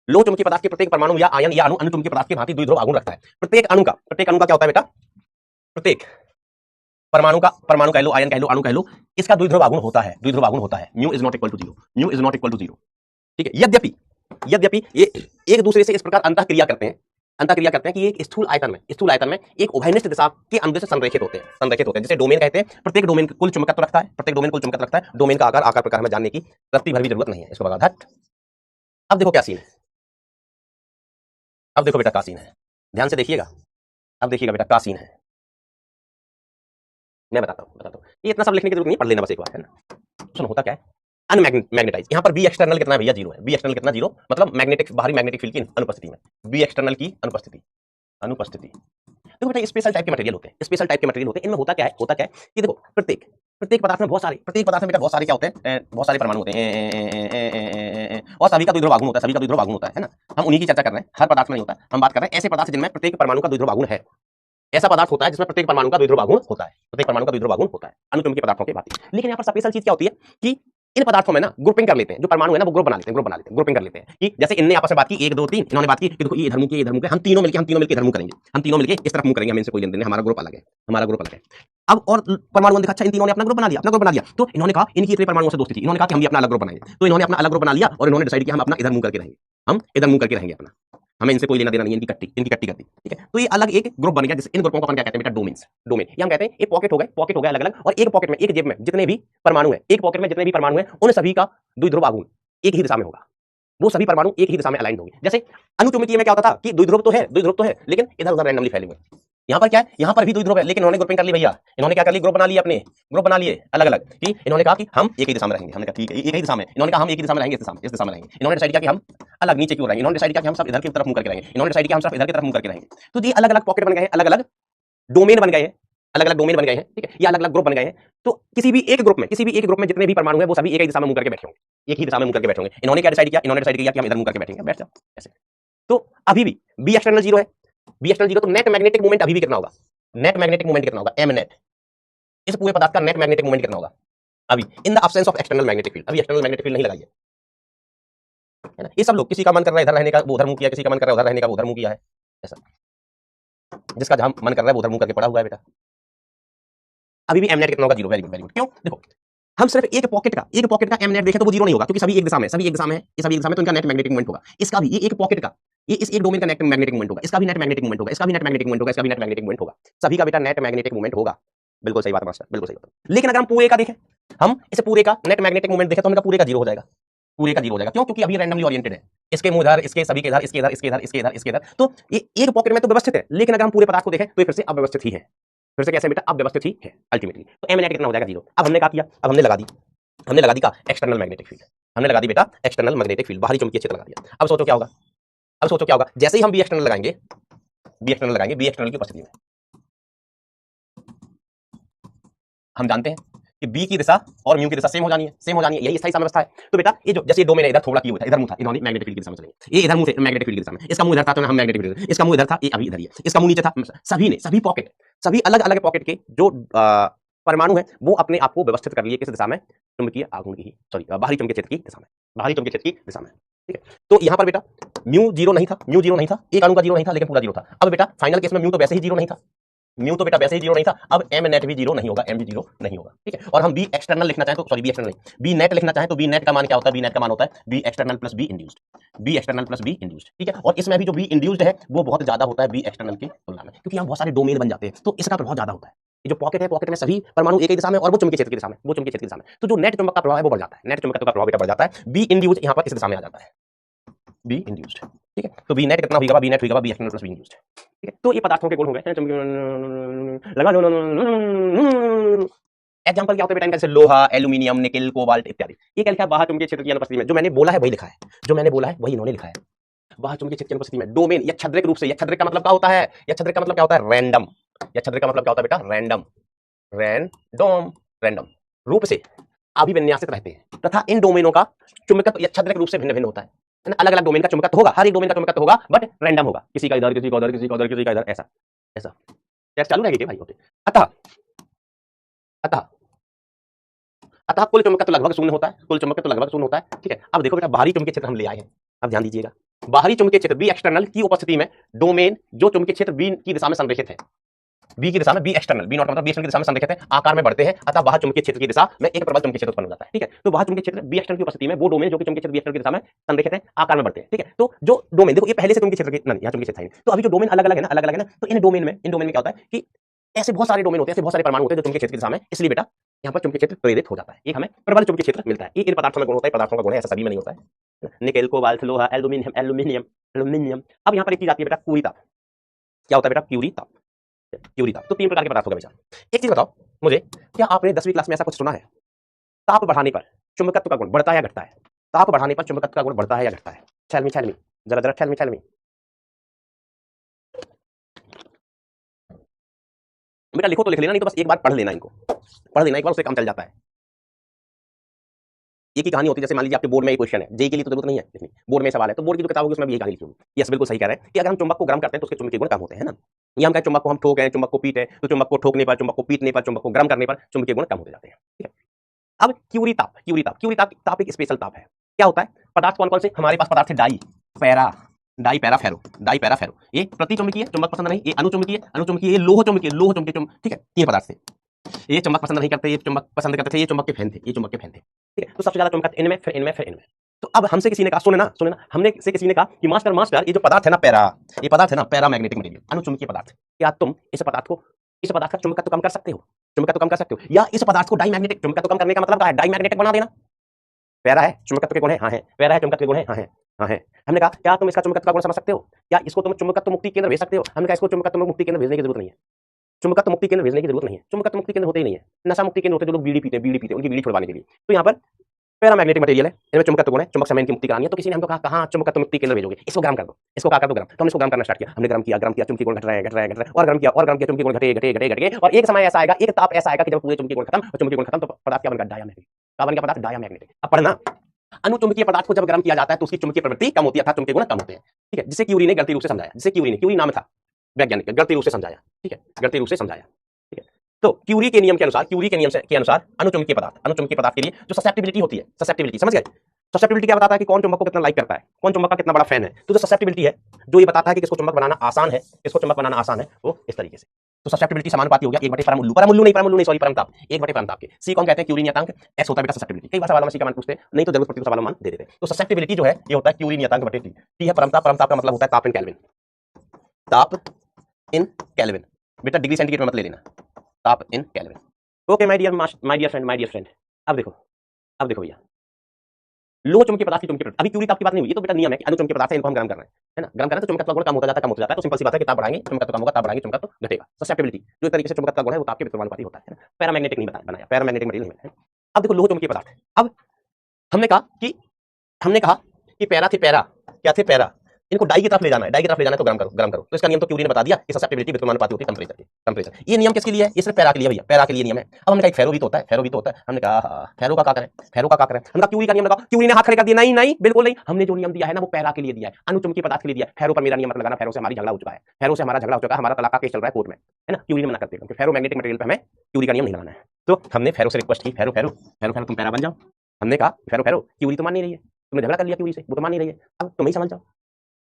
लोह चुंबकीय पदार्थ के प्रत्येक परमाणु या आयन या अणु अन्य चुंबकीय पदार्थ के भांति द्विध्रुव आघूर्ण रखता है। प्रत्येक अणु का क्या होता है बेटा, प्रत्येक परमाणु कह लो, आयन कह लो, अणु कह लो, इसका द्विध्रुव आघूर्ण होता है, mu is not equal to zero. ठीक है, यद्यपि ये एक दूसरे से इस प्रकार अंतःक्रिया करते हैं कि एक स्थूल आयतन में एक उभयनिष्ठ दिशा के अंदर से संरेखित होते हैं, जिसे डोमेन कहते हैं। प्रत्येक डोमेन कुल चुंबकत्व रखता है, डोमेन का आकार प्रकार में जानने की रत्ती भर भी जरूरत नहीं है, इसको बता हट। अब देखो क्या सीन है, अब देखो बेटा का सीन है, ध्यान से देखिएगा। अब देखिएगा बेटा का सीन है, मैं बताता हूँ। ये इतना सब लिखने की जरूरत नहीं, पढ़ लेना बस एक बार, है ना। सुनो होता क्या है, अनमैग्नेटाइज। यहाँ पर बी एक्सटर्नल कितना भैया, जीरो है। बी एक्सटर्नल कितना, जीरो, मतलब बाहरी मैग्नेटिक फील्ड की अनुपस्थिति में बी एक्सटर्नल की अनुपस्थिति। देखो बेटा स्पेशल टाइप के मटेरियल होते हैं, इनमें होता क्या है कि देखो प्रत्येक पदार्थ में बहुत सारे क्या होते हैं, बहुत सारे परमाणु होते हैं, और सभी का द्विध्रुव आघूर्ण होता है ना। हम उन्हीं की चर्चा कर रहे हैं, हर पदार्थ में नहीं होता। हम बात कर रहे हैं ऐसे पदार्थ जिनमें प्रत्येक परमाणु का द्विध्रुव आघूर्ण है। ऐसा पदार्थ होता है जिसमें प्रत्येक परमाणु का द्विध्रुव आघूर्ण होता है, अनुचुंबकीय पदार्थों के भांति। लेकिन यहाँ पर स्पेशल चीज क्या होती है कि इन पदार्थों में ना ग्रुपिंग कर लेते हैं, जो परमाणु है ना वो ग्रुप बना लेते हैं, ग्रुपिंग कर लेते हैं कि जैसे इनने आपस में बात की 1 2 3, इन्होंने बात की कि देखो ये इधर मुंह के, हम तीनों मिलके इधर मुंह करेंगे, इस तरफ मुंह करेंगे, हम इनसे कोई लेन देन नहीं, हमारा ग्रुप अलग है। अब और परमाणु ने देखा अच्छा इन तीनों ने अपना ग्रुप बना लिया, तो इन्होंने कहा इनकी इतने परमाणुओं से दोस्ती थी, इन्होंने कहा कि हम भी अपना अलग ग्रुप बनाएंगे, तो इन्होंने अपना अलग ग्रुप बना लिया और इन्होंने डिसाइड किया हम अपना इधर मुंह करके रहेंगे, अपना, हमें इनसे कोई लेना देना नहीं है, इनकी कट्टी करती। ठीक है, तो ये अलग एक ग्रुप बन गया, जिस इन ग्रुपों को अपन क्या कहते हैं बेटा, डोमेन। ये हम कहते हैं एक पॉकेट हो गए अलग-अलग, और एक पॉकेट में, एक जेब में जितने भी परमाणु हैं, उन सभी का द्विध्रुव आघूर्ण एक ही दिशा में होगा, वो सभी परमाणु एक ही दिशा में अलाइन होंगे। जैसे अनुचुंबकीय में क्या होता था कि द्विध्रुव तो है, लेकिन इधर उधर रैंडमली फैले हुए। यहाँ पर क्या है, यहाँ पर भी द्विध्रुव है, लेकिन इन्होंने ग्रुपिंग कर ली भैया, इन्होंने क्या कर ली, ग्रुप बना लिए अलग-अलग, कि इन्होंने कहा कि हम एक ही दिशा में रहेंगे, हमने कहा ठीक है एक ही दिशा में, इन्होंने कहा हम एक ही दिशा में रहेंगे, इस दिशा में रहेंगे, इन्होंने डिसाइड किया कि हम अलग नीचे की ओर रहेंगे, इन्होंने डिसाइड किया कि हम सब इधर की तरफ मुंह करके रहेंगे, इन्होंने डिसाइड किया हम सब इधर की तरफ मुंह करके रहेंगे। तो ये अलग-अलग पॉकेट बन गए हैं, अलग-अलग डोमेन बन गए हैं, ठीक है, ये अलग-अलग ग्रुप बन गए हैं। तो किसी भी एक ग्रुप में जितने भी परमाणु हैं वो सभी एक ही दिशा में मुंह करके बैठे होंगे, इन्होंने क्या डिसाइड किया, कि हम इधर मुंह करके बैठेंगे, बैठ जाओ ऐसे। तो अभी भी बी एक्सटर्नल जीरो है, तो नेट मैग्नेटिक मोमेंट अभी भी कितना होगा, एम नेट, इस पूरे पदार्थ का नेट मैग्नेटिक मोमेंट कितना होगा अभी, in the absence of external magnetic field. अभी एक्सटर्नल मैग्नेटिक फील्ड नहीं लगाई है ना। ये सब लोग, किसी का मन कर रहा है इधर रहने का वो उधर मुंह किया, किसी का मन कर रहा है उधर रहने का वो उधर मुंह किया है, ऐसा। जिसका जहां मन कर रहा है वो उधर मुंह करके पड़ा हुआ है बेटा। अभी भी एम नेट कितना होगा, जीरो। Very good. क्यों? देखो हम सिर्फ एक पॉकेट का एम नेट देखें तो वो जीरो नहीं होगा, क्योंकि सभी एक दिशा में तो इनका नेट मैग्नेटिक मोमेंट होगा। इसका भी, ये एक पॉकेट का, ये इस एक डोमेन का नेट मैग्नेटिक मोमेंट होगा, इसका भी नेट मैग्नेटिक मोमेंट होगा, सभी का बेटा नेट मैग्नेटिक मोमेंट होगा। बिल्कुल सही बात है मास्टर, बिल्कुल सही बात है। लेकिन अगर हम पूरे का देखें, हम इस पूरे का नेट मैग्नेटिक मोमेंट देखें तो हम पूरे का जीरो हो जाएगा। पूरे का 0 हो जाएगा। क्यों? क्योंकि अभी रैंडमली ओरिएंटेड है, इसके मुंह इधर, इसके सभी के इधर, इसके इधर, इसके इधर, इसके इधर, इसके इधर, तो ये एक पॉकेट में तो व्यवस्थित है, लेकिन अगर हम पूरे पदार्थ को देखें तो ये फिर से अव्यवस्थित ही है। फिर से कैसे बेटा? अव्यवस्थित ही है अल्टीमेटली। तो एम नेट कितना हो जाएगा? 0। अब हमने क्या किया? अब हमने लगा दी का एक्सटर्नल मैग्नेटिक फील्ड। हमने लगा दी बेटा एक्सटर्नल मैग्नेटिक फील्ड, बाहरी चुंबकीय क्षेत्र लगा दिया। अब सोचो क्या होगा? जैसे ही हम बी एक्सटर्नल लगाएंगे, बी एक्सटर्नल की उपस्थिति में हम जानते हैं कि बी की दिशा और म्यू की दिशा सेम हो जानी है, यही स्थायी साम्यावस्था है। तो बेटा ये जो जैसे ये दो मैंने इधर थोड़ा किया हुआ था, इधर मुंह था, इन्होंने मैग्नेटिक फील्ड की दिशा में चलेंगे, ये इधर मुंह थे मैग्नेटिक फील्ड की दिशा में, इसका मुंह इधर था तो हम मैग्नेटिक फील्ड, इसका मुंह इधर था, ये अभी इधर ही है, इसका मुंह नीचे था। सभी पॉकेट, सभी अलग अलग पॉकेट के जो परमाणु है वो अपने आप को व्यवस्थित कर लिए किस दिशा में? चुंबकीय आघूर्ण की, सॉरी बाहरी चुंबकीय क्षेत्र की दिशा में, बाहरी चुंबकीय क्षेत्र की दिशा में। ठीक है, तो यहां पर बेटा म्यू 0 नहीं था, एक अणु का 0 नहीं था, लेकिन पूरा 0 था। अब बेटा फाइनल केस में म्यू तो वैसे ही 0 नहीं था, अब एम नेट भी 0 नहीं होगा, एम भी 0 नहीं होगा। ठीक है, और हम बी एक्सटर्नल लिखना चाहें तो, सॉरी बी एक्सटर्नल नहीं, बी नेट लिखना चाहें तो बी नेट का मान क्या होता है? बी नेट का मान होता है B external plus B induced, ठीक है। और इसमें भी जो बी इंड्यूस्ड है वो बहुत ज्यादा होता है बी एक्सटर्नल की तुलना में, क्योंकि यहाँ बहुत सारे डोमेन बन जाते हैं, तो इसका प्रभाव ज्यादा होता है। ये जो पॉकेट है, पॉकेट में सभी परमाणु एक ही दिशा में और वो चुंबकीय क्षेत्र की दिशा में, तो जो नेट चुंबक का प्रभाव है वो बढ़ जाता है, नेट चुंबकत्व का प्रभाव बेटा बढ़ जाता है। बी इंड्यूस्ड यहाँ पर इस दिशा में आ जाता है, बी इंड्यूस्ड। ठीक है, तो बी नेट कितना होगा? बी नेट होगा B external plus B induced. ठीक है, तो ये पदार्थों के गुण हो गए। लगा लो एग्जांपल क्या होते हैं बेटा? जैसे लोहा, एल्यूमिनियम, निकेल, कोबाल्ट इत्यादि। ये क्या लिखा है? बाहर चुंबकीय क्षेत्र की अनुपस्थिति में। जो मैंने बोला है वही लिखा है, इन्होंने लिखा है। बाहर चुंबकीय क्षेत्र की अनुपस्थिति में डोमेन या छद्रिक रूप से, या छद्रिक का मतलब क्या होता है? रैंडम, या छद्रिक का मतलब क्या होता है बेटा? रैंडम रूप से अभिविन्यासित रहते हैं तथा इन डोमेनों का चुंबकत्व या छद्रिक रूप से भिन्न भिन्न होता है। अलग अलग डोमेन का चुंबकत्व होगा, हर एक डोमेन का चुंबकत्व होगा, बट रैंडम होगा, किसी का इधर, किसी का उधर, किसी का उधर, किसी का इधर, ऐसा ऐसा चालू रहेगी भाई होते। अतः कुल चुंबकत्व लगभग शून्य होता है। ठीक है, अब देखो बेटा बाहरी चुंबकीय क्षेत्र हम ले आए हैं, अब ध्यान दीजिएगा। बाहरी चुंबकीय क्षेत्र बी एक्सटर्नल की उपस्थिति में डोमेन जो चुंबकीय क्षेत्र बी की दिशा में संरेखित है, बी की दिशा में, बी एक्सटर्नल, बी नॉट मतलब बी एक्सटर्नल की दिशा में संरेखित है, आकार में बढ़ते हैं, अतः बाहर चुंबकीय क्षेत्र की दिशा में एक प्रबल चुंबकीय क्षेत्र उत्पन्न हो जाता है। ठीक है, तो बाहर चुंबकीय क्षेत्र बी एक्सटर्नल की उपस्थिति में वो डोमेन जो कि चुंबकीय क्षेत्र बी एक्सटर्नल की दिशा में संरेखित है, आकार में बढ़ते हैं। ठीक है, तो जो डोमेन देखो ये पहले से चुंबकीय क्षेत्र की नहीं, यहाँ चुंबकीय क्षेत्र है, तो अभी जो डोमेन अलग अलग है ना, तो इन डोमेन में क्या होता है कि ऐसे बहुत सारे डोमेन होते हैं, ऐसे बहुत सारे परमाणु होते हैं जो चुंबकीय क्षेत्र की दिशा में, इसलिए बेटा यहाँ पर चुंबकीय क्षेत्र प्रेरित हो जाता है, एक हमें प्रबल चुंबकीय क्षेत्र मिलता है। ये इन पदार्थों में गुण होता है, पदार्थों का गुण है, ऐसा सभी में नहीं होता है। निकेल, कोबाल्ट, लोहा, एल्यूमिनियम। अब यहाँ पर एक चीज आती है बेटा, क्यूरी ताप। क्या होता है बेटा? क्यूरी ताप। तो 3 प्रकार के पदार्थ हो गए बेटा। एक चीज बताओ मुझे, क्या आपने 10वीं क्लास में ऐसा कुछ सुना है? ताप बढ़ाने पर चुंबकत्व का गुण बढ़ता है या घटता है? ताप बढ़ाने पर चुंबकत्व का गुण बढ़ता है या घटता है? टेल मी, जरा टेल मी। बेटा लिखो तो लिख लेना, नहीं तो बस एक बार पढ़ लेना, इनको पढ़ लेना एक बार, उससे काम चल जाता है। एक ही कहानी होती है, जैसे मान लीजिए आपके बोर्ड में एक क्वेश्चन है, जेई के लिए तो जरूरत नहीं है लिखनी, बोर्ड में सवाल है तो बोर्ड की जो किताब होगी उसमें भी ये कहानी लिखी होगी। यस बिल्कुल सही कह रहे हैं कि अगर हम चुंबक को गर्म करते हैं तो उसके चुंबकीय गुण कम होते हैं ना। ये हम कहें चुंबक को हम ठोक है, चुंबक को पीटे, तो चुंबक को ठोकने पर, चुंबक को पीटने पर, चुंबक को गर्म करने पर चुंबकीय गुण कम होते जाते हैं। ठीक है, अब क्यूरी ताप एक स्पेशल ताप है। क्या होता है? पदार्थ कौन कौन से हमारे पास पदार्थ है? डाई पैरा फेरो। ये प्रति चुंबकीय, चुंबक पसंद नहीं, ये अनुचुंबकीय, ये लोह चुंबकीय। ठीक है, 3 पदार्थ थे। ये चुंबक पसंद नहीं करते, ये चुंबक पसंद करते थे, ये चुंबक के फैन थे। ठीक है, तो सबसे ज्यादा चुंबक इनमें, फिर इनमें। तो अब हमसे किसी ने कहा, सुने ना, हमने से किसी ने कहा कि मास्टर ये जो पदार्थ है ना पैरा मैग्नेटिक मटेरियल, अनुचुंबकीय पदार्थ, क्या तुम इस पदार्थ का चुंबकत्व कम कर सकते हो? या इस पदार्थ को डाईमैग्नेटिक, चुंबकत्व कम करने का मतलब क्या है? डाईमैग्नेटिक बना देना। पैरा है चुंबकत्व के गुण है, हाँ है। पैरा है चुंबकत्व के गुण है, हाँ है। हमने कहा क्या तुम इसका चुंबकत्व का गुण समझ सकते हो? क्या इसको तुम चुंबकत्व मुक्ति केंद्र भेज सकते हो? हमने कहा इसको चुंबकत्व मुक्ति केंद्र भेजने की जरूरत नहीं है। चुंबकत्व मुक्ति केंद्र भेजने की जरूरत नहीं है, चुंबकत्व मुक्ति केंद्र होते ही नहीं है। नशा मुक्ति केंद्र होते हैं, जो लोग बीड़ी पीते हैं उनकी बीड़ी छुड़वाने के लिए। तो यहाँ पर पैरामैग्नेटिक मटेरियल है, इनमें चुंबकत्व गुण है, चुंबक समय इनकी मुक्ति करानी है। तो किसी ने हमको कहा कहाँ चुंबकत्व मुक्ति केंद्र भेजोगे? इसको गर्म कर दो, इसको क्या कर दो? गर्म। तो हमने इसको गर्म करना स्टार्ट किया, हमने गर्म किया, चुंबकीय गुण घट रहा है, और गर्म किया, चुंबकीय गुण घटे, और एक समय ऐसा आएगा, एक ताप ऐसा आएगा कि जब पूरे चुंबकीय गुण खत्म, तो पदार्थ क्या बन गया? डायमैग्नेटिक। क्या बन गया पदार्थ? डायमैग्नेटिक। अब पढ़ना, अनुचुंबकीय पदार्थ को जब गर्म किया जाता है तो उसकी चुंबकीय प्रवृत्ति कम होती है, अर्थात चुंबकीय गुण कम होते हैं। ठीक है, जिसे क्यूरी ने गणितीय रूप से समझाया, क्यूरी नाम था वैज्ञानिक, गणितीय रूप से समझाया। ठीक है, गणितीय रूप से समझाया। ठीक है, तो क्यूरी के नियम के अनुसार अनुचुंबकीय पदार्थ के लिए जो ससेप्टिबिलिटी होती है, ससेप्टिबिलिटी समझ गए? ससेप्टिबिलिटी क्या बताता है कि कौन चुंबक को कितना लाइक करता है, कौन चुंबक का कितना बड़ा फैन है। तो जो ससेप्टिबिलिटी है जो ये बताता है कि किसको चुंबक बनाना आसान है, वो इस तरीके से। तो ससेप्टिबिलिटी समानुपाती हो गया 1/परमुल्लू, परमुल्लू नहीं सॉरी, परमताप, 1/परमताप के। सी कौन कहते हैं? क्यूरी नियतांक। एस होता है बेटा ससेप्टिबिलिटी। कई बार सवालों में सी का मान पूछते हैं, नहीं तो जरूरत पड़ती तो सवालों में मान दे देते हैं। तो ससेप्टिबिलिटी जो है ये होता है क्यूरी नियतांक बटे टी। टी है परमताप का मतलब होता है ताप इन केल्विन। बेटा डिग्री सेंटीग्रेड में मत ले लेना, ताप in Kelvin. Okay my dear friend. अब देखो भैया, लोह चुंबकीय पदार्थ की चुंबकीय प्रवृत्ति, अभी क्यूरी ताप की बात नहीं हुई, ये तो बेटा नियम है कि अनुचुंबकीय पदार्थ है, इनको हम गर्म कर रहे हैं, है ना, गर्म करना तो चुंबकत्व गुण कम होता जाता है, तो सिंपल सी बात है कि ताप बढ़ाएंगे चुंबकत्व कम होगा, ताप बढ़ाएंगे चुंबकत्व घटेगा। ससेप्टिबिलिटी जो तरीके से चुंबकत्व गुण है वो ताप के विद्युत्वानुपाती होता है, पैरामैग्नेटिक नहीं बनाया, पैरामैग्नेटिक मटेरियल नहीं है। अब देखो लोह चुंबकीय पदार्थ, अब हमने कहा कि पैरा थे, पैरा क्या थे, पैरा, इनको डाई की तरफ ले जाना है, डाई की तरफ ले जाना है तो गर्म करो, गर्म करो, तो इसका नियम तो क्यूरी ने बता दिया कि ससेप्टिबिलिटी विद्युत्वानुपाती होती है टेंपरेचर। ये नियम किसके लिए है, ये सिर्फ पैरा के लिए भैया, पैरा के लिए नियम है। अब हमने कहा फेरो भी तो होता है, फेरो भी तो होता है, हमने कहा फेरो का क्या करें, फेरो का क्या करें, हमने कहा क्यूरी का नियम लगा, क्यूरी ने हाथ खड़े कर दिया, नहीं नहीं बिल्कुल नहीं, हमने जो नियम दिया है ना वो पैरा के लिए दिया है, अनुचुंबकीय पदार्थ के लिए दिया है। फेरो पर मेरा नियम मत लगाना, फेरो से हमारी झगड़ा हो चुका है, फेरो से हमारा झगड़ा हो चुका है, हमारा तलाक का केस चल रहा है कोर्ट में, है ना, क्यूरी ने मना कर दिया, फेरो मैग्नेटिक मटेरियल पे हमें क्यूरी का नियम नहीं लगाना है। तो हमने फेरो से रिक्वेस्ट की, फेरो फेरो फेरो फेरो तुम पैरा बन जाओ, हमने कहा फेरो फेरो क्यूरी तो मान नहीं रही है, तुमने झगड़ा कर लिया क्यूरी से, वो तो मान नहीं रही है, अब तुम ही समझ जाओ,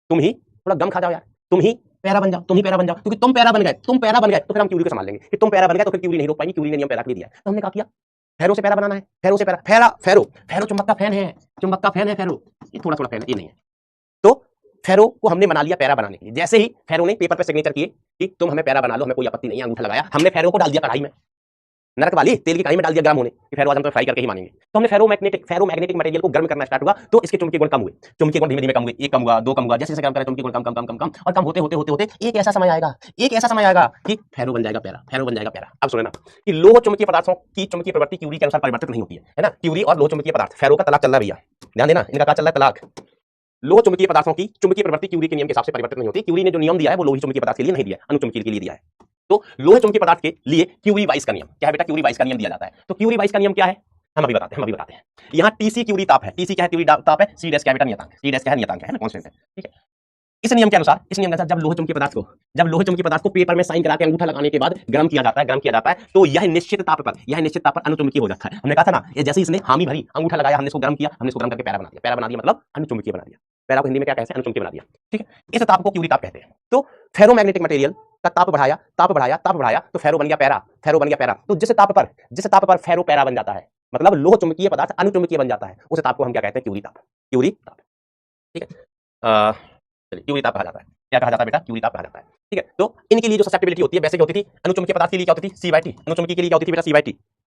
तुम ही थोड़ा गम खा जाओ यार, तुम ही पैरा बन जाओ, तुम ही पैरा बन जाओ, क्योंकि तुम पैरा बन गए, तुम पैरा बन गए तो फिर हम क्यूरी को संभाल लेंगे, कि तुम पैरा बन गए तो फिर क्यूरी नहीं रोक पाएंगी, क्यूरी ने नियम पैरा के लिए दिया है। तो हमने क्या किया, फेरो से पैरा बनाना है, फेरो से पैरा, फेरा फेरो, फेरो चुंबक का फैन है, चुंबक का फैन है फेरो, ये थोड़ा थोड़ा फैन है, ये नहीं है। तो फेरो को हमने बना लिया पैरा बनाने के लिए, जैसे ही फेरो ने पेपर पे सिग्नेचर किए कि तुम हमें पैरा बना लो, हमें कोई आपत्ति नहीं है, अंगूठा लगाया, हमने फेरो को डाल दिया कढ़ाई में, नरक वाली तेल की कढ़ाई में डाल दिया गर्म होने कि फेरो आज हम तो फ्राई करके ही मानेंगे। तो हमने फेरोमैग्नेटिक मटेरियल को गर्म करना स्टार्ट हुआ, तो इसके चुंबकीय गुण कम हुए, चुंबकीय गुण धीमे धीमे कम हुए, एक कम हुआ, दो कम हुआ, जैसे जैसे गर्म करें चुंबकीय गुण कम कम कम कम कम और कम होते होते होते होते एक ऐसा समय आएगा कि फेरो बन जाएगा पैरा, फेरो बन जाएगा पैरा। अब सुनो ना कि लोह चुंबकीय पदार्थों की चुंबकीय प्रवृत्ति क्यूरी के अनुसार परिवर्तित नहीं होती है ना, क्यूरी और लोह चुंबकीय पदार्थ, फेरो का तलाक चल रहा है भैया, ध्यान देना, इनका क्या चल रहा है तलाक। लोह चुंबकीय पदार्थों की चुंबकीय प्रवृत्ति क्यूरी के नियम के हिसाब से परिवर्तित नहीं होती, क्यूरी ने जो नियम दिया है वो लोही चुंबकीय पदार्थ के लिए नहीं दिया, अनुचुंबकीय के लिए दिया है। तो लोहे चुंबकीय पदार्थ के लिए क्यूरी वाइस का नियम क्या है बेटा, क्यूरी वाइस का नियम दिया जाता है। तो क्यूरी वाइस का नियम क्या है, हम अभी बताते हैं। यहाँ टीसी क्यूरी ताप है, टीसी क्या है, क्यूरी ताप है, सी डैश क्या है बेटा, नियतांक, सी डैश क्या है, नियतांक है ना, कांस्टेंट है, ठीक है। इस नियम के अनुसार जब लोहे चुंबकीय पदार्थ को पेपर में साइन करा के अंगूठा लगाने के बाद गर्म किया जाता है, तो यह निश्चित ताप पर अनुचुंबकीय हो जाता है। हमने कहा था ना, ये जैसे इसने हामी भरी, अंगूठा लगाया, हमने इसको गर्म किया, हमने इसको गर्म करके पैरा बना दिया, मतलब अनुचुंबकीय बना दिया, पैरा को हिंदी में क्या कहते हैं, अनुचुंबकीय बना दिया, ठीक है। इस ताप को क्यूरी ताप कहते हैं। तो फेरोमैग्नेटिक मटेरियल का ताप बढ़ाया तो फेरो बन गया पैरा, तो जिस ताप पर फेरो पैरा बन जाता है, मतलब लोह चुंबकीय पदार्थ अनुचुंबकीय बन जाता है, उस ताप को हम क्या कहते हैं, क्यूरी ताप, ठीक है। चलिए क्यूरी ताप कहा जाता है, क्या कहा जाता है बेटा, क्यूरी ताप कहा जाता है, ठीक है। तो इनके लिए जो ससेप्टिबिलिटी होती है वैसे क्या होती थी, अनुचुंबकीय पदार्थ के लिए क्या होती थी, C/T, अनुचुंबकीय के लिए क्या होती थी बेटा,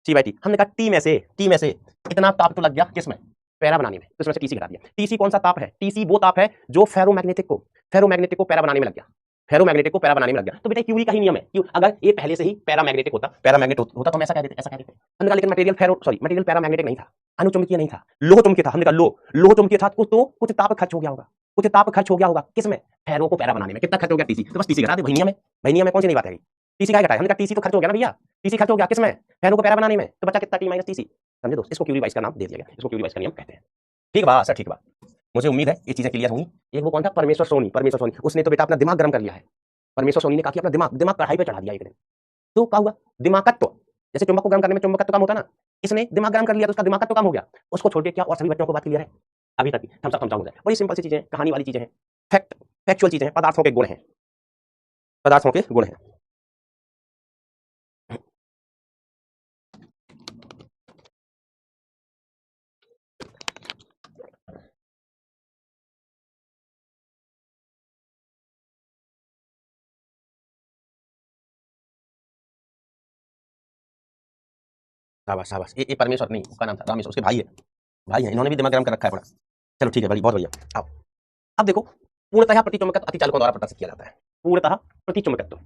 C/T। हमने कहा टी में से इतना ताप तो लग गया किसमें, पैरा बनाने में, तो इसमें से टीसी घटा दिया। टीसी कौन सा ताप है, टीसी वो ताप है जो फेरोमैग्नेटिक को पैरा बनाने में लग गया, तो बेटा क्यूरी का ही नियम है। क्यों, अगर ये पहले से ही पैरामैग्नेटिक होता तो हम ऐसा कह देते, हमने कहा लेकिन मटेरियल पैरामैग्नेटिक नहीं था, अनुचुंबकीय नहीं था, लोह चुंबकीय था। हमने कहा लोह चुंबकीय था, तो कुछ ताप खर्च हो गया होगा, किसमें, फेरो को पैरा बनाने में। कितना खर्च हो गया, टीसी, तो बस टीसी घटा दे, वही नियम है, कौन सी नई बात है, टीसी का घटाया, हमने कहा टीसी तो खर्च हो गया ना भैया, टीसी खर्च हो गया किसमें, फेरो को पैरा बनाने में, तो बचा कितना, टी माइनस टीसी, समझे दोस्त, इसको क्यूरी वाइस का नाम दे दिया गया, इसको क्यूरी वाइस का नियम कहते हैं। ठीक बा सर, ठीक बा, मुझे उम्मीद है ये चीजें क्लियर होंगी। एक वो कौन था, परमेश्वर सोनी, उसने तो बेटा अपना दिमाग गर्म कर लिया है, परमेश्वर सोनी ने कहा कि अपना दिमाग कढ़ाई पे चढ़ा दिया एक दिन, तो क्या हुआ, दिमागत्व, जैसे चुंबक को गर्म करने में चुंबकत्व कम होता ना, इसने दिमाग गर्म कर लिया तो उसका दिमागत्व कम हो गया, उसको छोड़ के क्या, और सभी बच्चों को बात क्लियर है अभी तक, समझाऊंगा, बड़ी सिंपल सी चीजें, कहानी वाली चीजें हैं, फैक्चुअल चीजें हैं, पदार्थों के गुण हैं। शाबाश, ये परमेश्वर नहीं, उसका नाम था रामेश्वर, उसके भाई है, इन्होंने भी दिमाग गर्म कर रखा है बड़ा। चलो ठीक है भाई, बहुत बढ़िया। अब देखो, पूर्णतः प्रतिचुंबकत्व अतिचालकों द्वारा प्रदर्शित किया जाता है, पूर्णतः प्रतिचुंबकत्व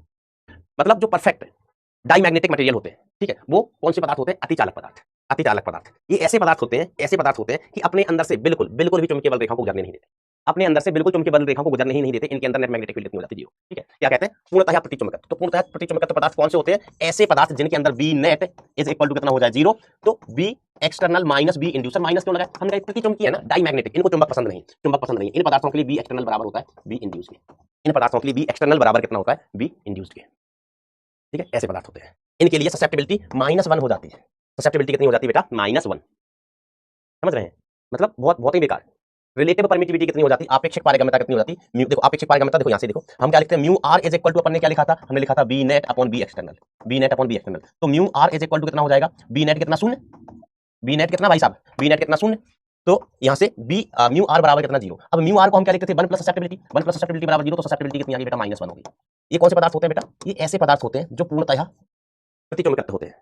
मतलब जो परफेक्ट डाईमैग्नेटिक मटेरियल होते हैं, ठीक है, वो कौन से पदार्थ होते हैं, अतिचालक पदार्थ। ये ऐसे पदार्थ होते हैं कि अपने अंदर से बिल्कुल भी चुंबकीय बल रेखा को गुजरने नहीं देते, इनके अंदर नेट मैग्नेटिक फील्ड इतनी हो जाती है, ठीक है। क्या कहते हैं, पूर्णतः प्रतिचुंबकत्व। तो पूर्णतः प्रतिचुंबकत्व पदार्थ कौन से होते हैं, ऐसे पदार्थ जिनके अंदर B net is equal to कितना हो जाए, 0, तो B external minus B inducer, minus क्यों लगा, हमने कहा प्रतिचुंबकीय है ना, डाईमैग्नेटिक, इनको चुंबक पसंद नहीं, इन पदार्थों के लिए बी एक्सटर्नल बराबर होता है बी इंड्यूस के, कितना होता है, बी इंड्यूस्ड के, ठीक है। ऐसे पदार्थ होते हैं, इनके लिए ससेप्टिबिलिटी -1 हो जाती है। ससेप्टिबिलिटी कितनी हो जाती है बेटा, -1, समझ रहे हैं, मतलब बहुत ही बेकार। रिलेटिव परमिटिविटी कितनी हो जाती है, आपेक्षिक पारगम्यता कितनी हो जाती है, देखो आपेक्षिक पारगम्यता, देखो यहाँ से देखो, हम क्या लिखते हैं, mu R is equal to, अपन ने क्या लिखा था, हमने लिखा था B net upon B external, तो mu R is equal to कितना हो जाएगा, बी नेट कितना, शून्य, बी नेट कितना भाई साहब, बी नेट कितना, शून्य, तो यहाँ से बी म्यू आर बराबर कितना, 0। अब म्यू आर को हम क्या लिखते थे, 1 प्लस ससेप्टिबिलिटी बराबर 0, तो ससेप्टिबिलिटी कितनी आ गई बेटा, -1 होगी। ये कौन से पदार्थ होते हैं बेटा, ये ऐसे पदार्थ होते हैं जो पूर्णतः प्रतिचुंबकत्व होते हैं,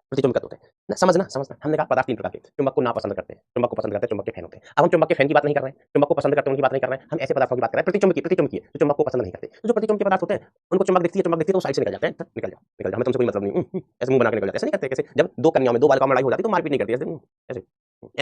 ना, समझना। हमने कहा पदार्थ 3 प्रकार के, चुंबक को ना पसंद करते हैं, चुंबक के फैन होते हैं, हैं। अब हम चुंबक के फैन की बात नहीं कर रहे हैं, चुंबक को पसंद करते हैं उनकी बात नहीं कर रहे हैं, हम ऐसे पदार्थों की बात कर रहे हैं प्रतिचुंबकीय जो चुंबक को पसंद नहीं करते। तो जो प्रतिचुंबकीय पदार्थ होते हैं उनको चुंबक दिखती है तो साइड से निकल जाते हैं, निकल जाओ हमें तुमसे कोई मतलब नहीं, ऐसे मुंह बना के निकल जाते हैं। ऐसे नहीं करते, कैसे जब दो कन्याओं में दो बालिकाओं में लड़ाई हो जाती है तो मारपीट नहीं करती ऐसे ऐसे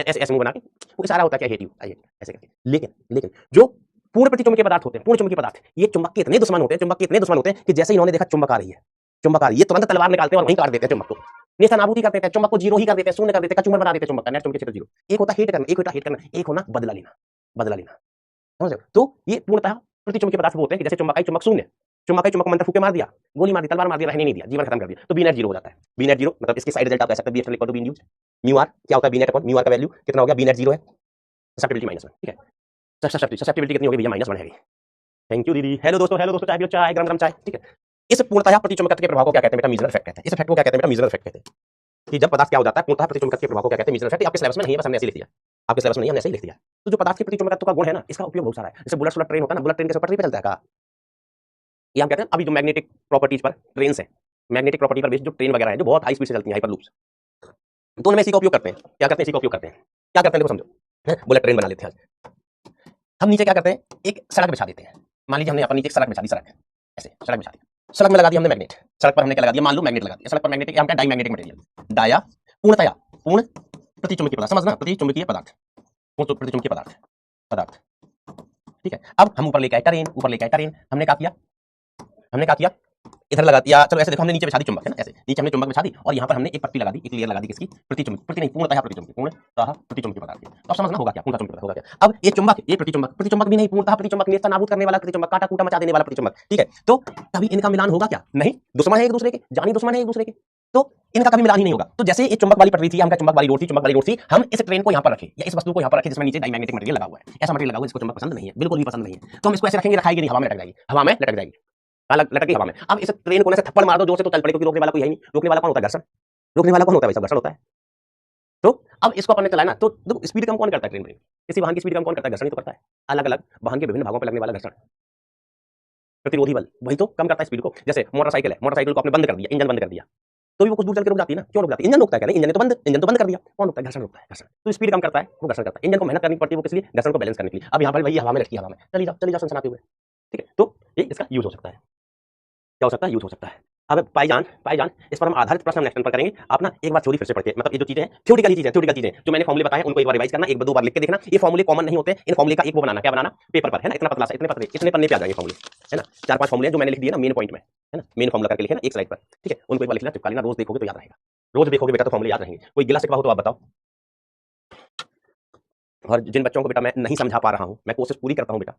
ऐसे ऐसे मुंह बना के, वो इशारा होता है कि I hate you, I hate, ऐसे करके। लेकिन लेकिन जो पूर्ण प्रतिचुंबकीय पदार्थ होते हैं, पूर्ण चुंबकीय पदार्थ, ये चुंबक के इतने दुश्मन होते हैं, चुंबक के इतने दुश्मन होते हैं कि जैसे ही इन्होंने देखा चुंबक आ रही है, चुंबक आ रही है, ये तुरंत तलवार निकालते हैं और वहीं काट देते हैं चुंबक को, नेस्तनाबूदी कर देते हैं चुंबक को, जीरो ही कर देते हैं, शून्य कर देते हैं, कचूमर बना देते हैं चुंबक का, नेट चुंबकीय क्षेत्र जीरो। एक होता हेट करना, एक होता हेट करना, एक होना बदला लेना, बदला लेना, समझ रहे हो? तो ये पूर्णतः प्रतिचुंबकीय पदार्थ होते हैं कि जैसे चुंबक आई, चुंबक शून्य, चुंबक आई, चुंबक को मंत्र फूके मार दिया, गोली मार दी, तलवार मार दी, रहने नहीं दिया, जीवन खत्म कर दिया, तो बी नेट जीरो हो जाता है। बी नेट जीरो मतलब इसके साइड रिजल्ट आप कह सकते हैं B equal to B induced mu R. क्या होता है B net upon mu R का वैल्यू कितना हो गया, बी नेट जीरो है, ससेप्टिबिलिटी -1, ठीक है। ससेप्टिबिलिटी कितनी होगी भैया, -1 है। थैंक यू दीदी। हेलो दोस्तों, चाय पियो, चाय गरम गरम चाय, ठीक है। इस पूर्णतः प्रतिचुंबकत्व के प्रभाव को क्या कहते हैं बेटा, मीजनर इफेक्ट कहते हैं। इस इफेक्ट को क्या कहते हैं बेटा, मीजनर इफेक्ट कहते हैं। कि जब पदार्थ क्या हो जाता है, पूर्णतः प्रतिचुंबकत्व के प्रभाव को क्या कहते हैं, मीजनर इफेक्ट। आपके सिलेबस में नहीं है, बस हमने ऐसे लिख दिया, आपके सिलेबस में नहीं, हमने ऐसे ही लिख दिया। तो जो पदार्थ के प्रतिचुंबकत्व का गुण है ना, इसका उपयोग बहुत सारा है। जैसे बुलेट ट्रेन होता है ना, बुलेट ट्रेन के पटरी पे चलता है का, ये हम कहते हैं अभी जो मैग्नेटिक प्रॉपर्टीज पर ट्रेन है, मैग्नेटिक प्रॉपर्टी पर बेस्ड जो ट्रेन वगैरह है जो बहुत हाई स्पीड से चलती है, हाइपर लूप्स, तो उनमें इसी का उपयोग करते हैं। क्या करते हैं, इसी का उपयोग करते हैं। क्या करते हैं देखो समझो, बुलेट ट्रेन बना लेते हैं। हम नीचे क्या करते हैं, एक सड़क बिछा देते हैं। मान लीजिए हमने अपन नीचे एक सड़क बिछा दी, सड़क ऐसे सड़क बिछा दी, सड़क में लगा दिया हमने मैग्नेट, सड़क पर हमने क्या लगा दिया, मान लो मैग्नेट लगा दिया, सड़क पर मैग्नेटिक, हम क्या डाई मैग्नेटिक मटेरियल, डाया पूर्णतया पूर्ण प्रतिचुंबकीय पदार्थ, समझना, प्रतिचुंबकीय पदार्थ, प्रतिचुंबकीय पदार्थ, पदार्थ, ठीक है। अब हम ऊपर लेके आए ट्रेन, ऊपर लेके आए ट्रेन, हमने क्या किया, हमने क्या किया, इधर लगा दिया, चलो ऐसे देखो हमने नीचे बिछा दी चुंबक, है ना, ऐसे नीचे हमने चुंबक बिछा दी और यहाँ पर हमने एक पट्टी लगा दी, एक लेयर लगा दी किसकी, प्रतिचुंबक, प्रति नहीं पूर्णतः प्रतिचुंबकीय, पूर्णतः प्रतिचुंबकीय पदार्थ की। तो अब समझना होगा क्या, पूर्णतः प्रतिचुंबकीय होगा क्या। अब ये चुंबक, ये प्रतिचुंबक, प्रतिचुंबक भी नहीं, पूर्णतः प्रतिचुंबक, नेस्तनाबूद करने वाला प्रतिचुंबक, काटा कूटा मचा देने वाला प्रतिचुंबक, ठीक है। तो कभी इनका मिलान होगा क्या, नहीं, दुश्मन है एक दूसरे के, जानी दुश्मन है एक दूसरे के, तो इनका कभी मिलान ही नहीं होगा। तो जैसे ये चुंबक वाली पटरी थी, हम चुंबक वाली रोड थी, चुंबक वाली रोड थी, हम इस ट्रेन को यहाँ पर रखे या इस वस्तु को यहाँ पर रखे जिसमें नीचे डायमैग्नेटिक मटेरियल लगा हुआ है, ऐसा मटेरियल लगा हुआ है जिसको चुंबक पसंद नहीं है, बिल्कुल भी पसंद नहीं है, तो हम इसको ऐसे रखेंगे, रखाएगी नहीं, हवा में लटक जाएगी, हवा में लटक जाएगी, लटक गई हवा में। अब इस ट्रेन को ऐसे थप्पड़ मार दो जोर से तो चल पड़े, क्योंकि रोकने वाला कोई है नहीं। रोकने वाला कौन होता है, घर्षण। रोकने वाला कौन होता है भाई साहब, घर्षण होता है। तो अब इसको अपन ने चलाना, तो स्पीड कम कौन करता है, ट्रेन में किसी वाहन की स्पीड कम कौन करता है, घर्षण ही तो करता है। अलग अलग वाहन के विभिन्न भागों पर लगने वाला घर्षण, प्रतिरोधी बल, वही तो कम करता है स्पीड को। जैसे मोटरसाइकिल है, मोटरसाइकिल को आपने बंद कर दिया, इंजन बंद कर दिया, तो भी वो कुछ दूर चल के रुक जाती है ना, क्यों रुक जाती है, इंजन रुकता है क्या, इंजन तो बंद कर दिया, कौन रुकता है, घर्षण रुकता है, घर्षण। तो स्पीड कम करता है, वो घर्षण करता है। इंजन को मेहनत करनी पड़ती है, वो किस लिए, घर्षण को बैलेंस करने के लिए। अब यहाँ पर भाई हवा में लटकी, हवा में चली जाओ सनसनाते हुए, ठीक है। तो ये इसका यूज हो सकता है, क्या हो सकता है, यूज हो सकता है। अब पाईजान इस पर हम आधारित प्रश्न नेक्स्ट पर करेंगे। आप ना एक बार थ्योरी फिर से पढ़ के, मतलब ये जो चीजें हैं थ्योरिटिकल चीजें जो मैंने फॉर्मूले बताए उनको एक बार रिवाइज करना, एक बार दो बार लिख के देखना। ये फॉर्मूले कॉमन नहीं होते, इन फॉर्मूले का एक वो बनाना, क्या बनाना, पेपर पर, है ना, इतना पतला सा, इतने पन्ने पे आ जाएंगे फॉर्मूले, है ना। 4-5 फॉर्मूले जो मैंने लिख दिए ना मेन पॉइंट में, है ना, मेन फॉर्मूला करके लिखे ना एक स्लाइड पर, ठीक है। उनको एक बार लिख लेना, चिपका लेना, रोज देखोगे तो याद रहेगा, रोज देखोगे बेटा तो फॉर्मूले याद रहेंगे। कोई गिला शिकवा हो तो आप बताओ। और जिन बच्चों को बेटा मैं नहीं समझा पा रहा हूँ, मैं कोशिश पूरी करता हूँ बेटा,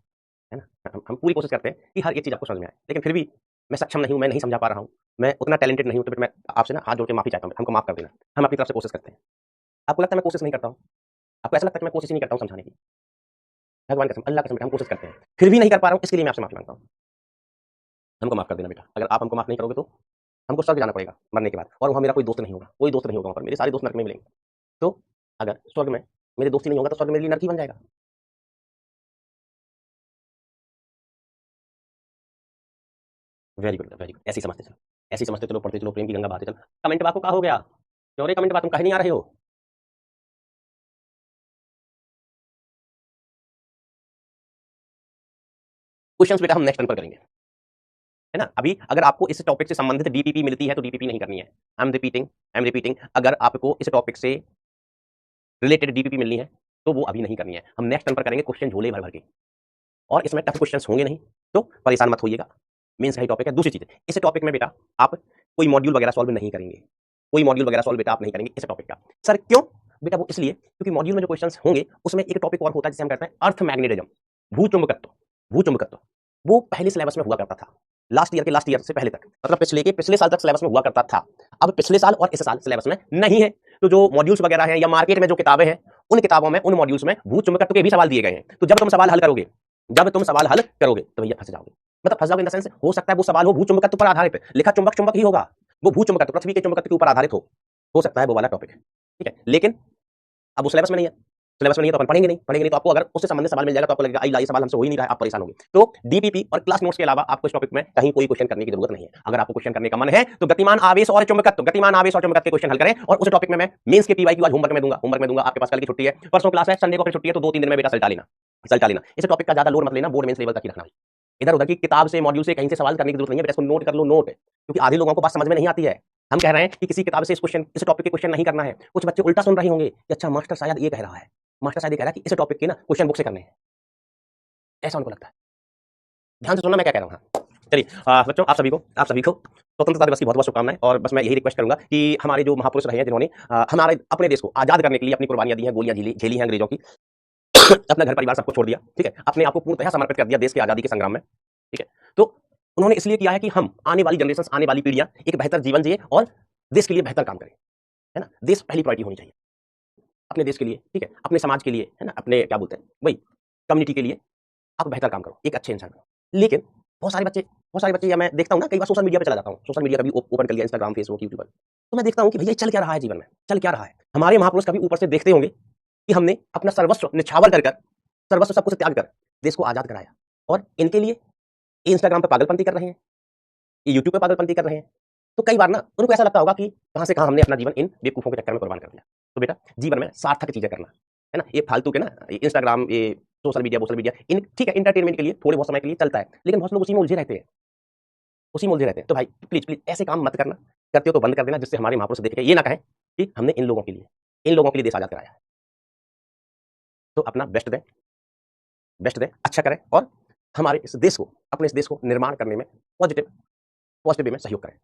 है ना, हम पूरी कोशिश करते हैं कि हर एक चीज आपको समझ में आए, लेकिन फिर भी मैं सक्षम नहीं हूं, मैं नहीं समझा पा रहा हूं, मैं उतना टैलेंटेड नहीं हूं, तो फिर मैं आपसे ना हाथ जोड़ के माफी चाहता हूं, हमको माफ कर देना। हम अपनी तरफ से कोशिश करते हैं। आपको लगता है मैं कोशिश नहीं करता हूं, आपको ऐसा लगता है कि मैं कोशिश ही नहीं करता हूं समझाने की, भगवान कसम, अल्लाह कसम बेटा, हम कोशिश करते हैं, फिर भी नहीं कर पा रहा हूं, इसके लिए मैं आपसे माफी मांगता हूं। हमको माफ कर देना बेटा, अगर आप हमको माफ नहीं करोगे तो हमको स्वर्ग जाना पड़ेगा मरने के बाद, और वहां मेरा कोई दोस्त नहीं होगा, कोई दोस्त नहीं होगा वहां पर, मेरे सारे दोस्त नरक में मिलेंगे। तो अगर स्वर्ग में मेरे दोस्ती नहीं होगा तो स्वर्ग मेरे लिए नरक ही बन जाएगा। वेरी गुड, वेरी गुड, ऐसी समझते चलो, ऐसी समझते चलो, पढ़ते चलो, प्रेम की गंगा बहाते चलो। कमेंट बात को क्या हो गया, क्यों रे कमेंट बात, तुम कहीं नहीं आ रहे हो। क्वेश्चंस बेटा हम नेक्स्ट टर्न पर करेंगे, है ना। अभी अगर आपको इस टॉपिक से संबंधित डीपीपी मिलती है तो डीपीपी नहीं करनी है। आई एम रिपीटिंग, अगर आपको इस टॉपिक से रिलेटेड डीपीपी मिलनी है तो वो अभी नहीं करनी है, हम नेक्स्ट टर्न पर करेंगे, क्वेश्चन झोले भर भर के, और इसमें टफ क्वेश्चंस होंगे नहीं, तो परेशान मत होइएगा, मेन सही टॉपिक है। दूसरी चीज, इस टॉपिक में बेटा आप कोई मॉड्यूल वगैरह सॉल्व नहीं करेंगे, कोई मॉड्यूल वगैरह सॉल्व बेटा आप नहीं करेंगे इस टॉपिक का। सर क्यों बेटा, वो इसलिए क्योंकि मॉड्यूल में जो क्वेश्चंस होंगे उसमें एक टॉपिक और होता है जिसे हम कहते हैं अर्थ मैग्नेटिज्म, भूचुंबकत्व। भूचुंबकत्व वो पहले सिलेबस में हुआ करता था, लास्ट ईयर से पहले तक, मतलब पिछले साल तक सिलेबस में हुआ करता था। अब पिछले साल और इस साल सिलेबस में नहीं है, तो जो मॉड्यूल्स वगैरह हैं या मार्केट में जो किताबें हैं उन किताबों में, उन मॉड्यूल्स में भूचुंबकत्व के भी सवाल दिए गए हैं। तो जब तुम सवाल हल करोगे तो भैया फंस जाओगे, मतलब फंस जाओगे इन द सेंस, हो सकता है वो सवाल हो भूचुंबकत्व पर आधारित, लिखा चुंबक ही होगा, वो भूचुंबकत्व पृथ्वी के चुंबकत्व के ऊपर आधारित हो सकता है वो वाला टॉपिक, ठीक है। लेकिन अब वो सिलेबस में नहीं है, सिलेबस में नहीं है तो अपन पढ़ेंगे नहीं तो आपको अगर उससे संबंधित सवाल मिल जाएगा तो आपको लगेगा आई सवाल हमसे हो ही नहीं रहा है, आप परेशान होंगे। तो डीपीपी और क्लास नोट्स के अलावा आपको इस टॉपिक में कहीं कोई क्वेश्चन करने की जरूरत नहीं है। अगर आपको क्वेश्चन करने का मन है तो गतिमान आवेश और चुंबकत्व के क्वेश्चन हल करें, और उस टॉपिक में मैं मेंस के पीवाई की आज होमवर्क में दूंगा। आपके पास कल की छुट्टी है, परसों क्लास है, संडे को फिर छुट्टी है, तो 2-3 दिन में बेटा सल्टा लेना। इस टॉपिक का ज्यादा लोड मत लेना, बोर्ड मेंस लेवल तक ही रखना। इधर उधर की किताब से, मॉड्यूल से, कहीं से सवाल करने की जरूरत नहीं है बेटा, इसको नोट कर लो, नोट, क्योंकि आधे लोगों को बात समझ में नहीं आती है। हम कह रहे हैं कि किसी किताब से इस टॉपिक के क्वेश्चन नहीं करना है। कुछ बच्चे उल्टा सुन रहे होंगे कि अच्छा मास्टर शायद ये कह रहा है, कि इस टॉपिक के ना क्वेश्चन बुक से करने हैं, ऐसा उनको लगता है। ध्यान से सुनना मैं क्या कह रहा हूँ। हाँ चलिए बच्चों, आप सभी को स्वतंत्रता दिवस की बहुत बहुत शुभकामनाएं। और बस मैं यही रिक्वेस्ट करूंगा कि हमारे जो महापुरुष रहे हैं, जिन्होंने हमारे अपने देश को आजाद करने के लिए अपनी कुर्बानियां दी हैं, गोलियां झेली हैं अंग्रेजों की, अपना घर परिवार सबको छोड़ दिया, ठीक है, अपने आप को पूर्णतः समर्पित कर दिया देश की आजादी के संग्राम में, ठीक है। तो उन्होंने इसलिए किया है कि हम आने वाली जनरेशन, आने वाली पीढ़ियां एक बेहतर जीवन जिए और देश के लिए बेहतर काम करें, है ना। देश पहली प्रायोरिटी होनी चाहिए अपने देश के लिए, ठीक है, अपने समाज के लिए, है ना, अपने क्या बोलते हैं वही कम्युनिटी के लिए आप बेहतर काम करो, एक अच्छे इंसान बनो। लेकिन बहुत सारे बच्चे या मैं देखता हूँ ना, कई बार सोशल मीडिया पे चला जाता हूँ, सोशल मीडिया कभी ओपन कर लिया, इंस्टाग्राम, फेसबुक, यूट्यूब, तो मैं देखता हूँ कि भैया चल क्या रहा है जीवन में, चल क्या रहा है। हमारे महापुरुष कभी ऊपर से देखते होंगे कि हमने अपना सर्वस्व निछावर कर सर्वस्व सब कुछ त्याग कर देश को आजाद कराया, और इनके लिए इंस्टाग्राम पर पागलपंती कर रहे हैं, ये यूट्यूब पे पागलपंती कर रहे हैं। तो कई बार ना उनको ऐसा लगता होगा कि कहां से कहां हमने अपना जीवन इन बेवकूफों के चक्कर में कुर्बान कर दिया। तो बेटा जीवन में सार्थक चीजें करना, है ना, ये फालतू के ना इंस्टाग्राम, ये सोशल मीडिया इन ठीक है एंटरटेनमेंट के लिए थोड़े बहुत समय के लिए चलता है, लेकिन बहुत लोग उसी में उलझे रहते हैं। तो भाई प्लीज ऐसे काम मत करना, करते हो तो बंद कर देना, जिससे हमारे महापुरुष देख के ये ना कहें कि हमने इन लोगों के लिए देश आजाद कराया है। तो अपना बेस्ट दें, अच्छा करें, और हमारे अपने इस देश को निर्माण करने में पॉजिटिव वे में सहयोग करें,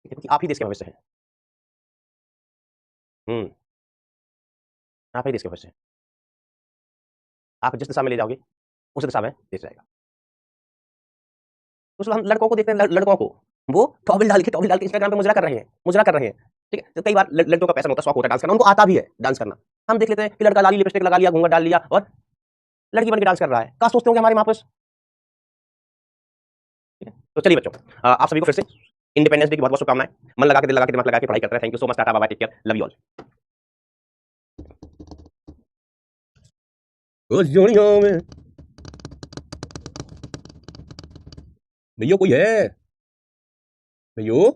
क्योंकि आप ही देश के भविष्य हैं। आप ही देश के भविष्य हैं। आप जिस दिशा में ले जाओगे उस दिशा में देश जाएगा। तो हम लड़कों को देखते हैं, लड़कों को वो टॉवेल डाल के इंस्टाग्राम पे मुजरा कर रहे हैं, ठीक है। तो कई बार लड़कों का पैसा होता है, शौक होता है डांस करना, उनको आता भी है डांस करना। हम देख लेते हैं कि लड़का लाली लिपस्टिक लगा लिया, घूंघट डाल लिया, और लड़की बन के डांस कर रहा है। क्या सोचते होंगे हमारे महापुरुष। तो चलिए बच्चों, आप सभी को फिर से इंडिपेंडेंस डे की बहुत बहुत शुभकामनाएं। मन लगा के, दिल लगा के, दिमाग लगा के पढ़ाई करते हैं। Thank you so much, tata bye bye, take care, love you all. उस दुनिया में भैया कोई है, भैया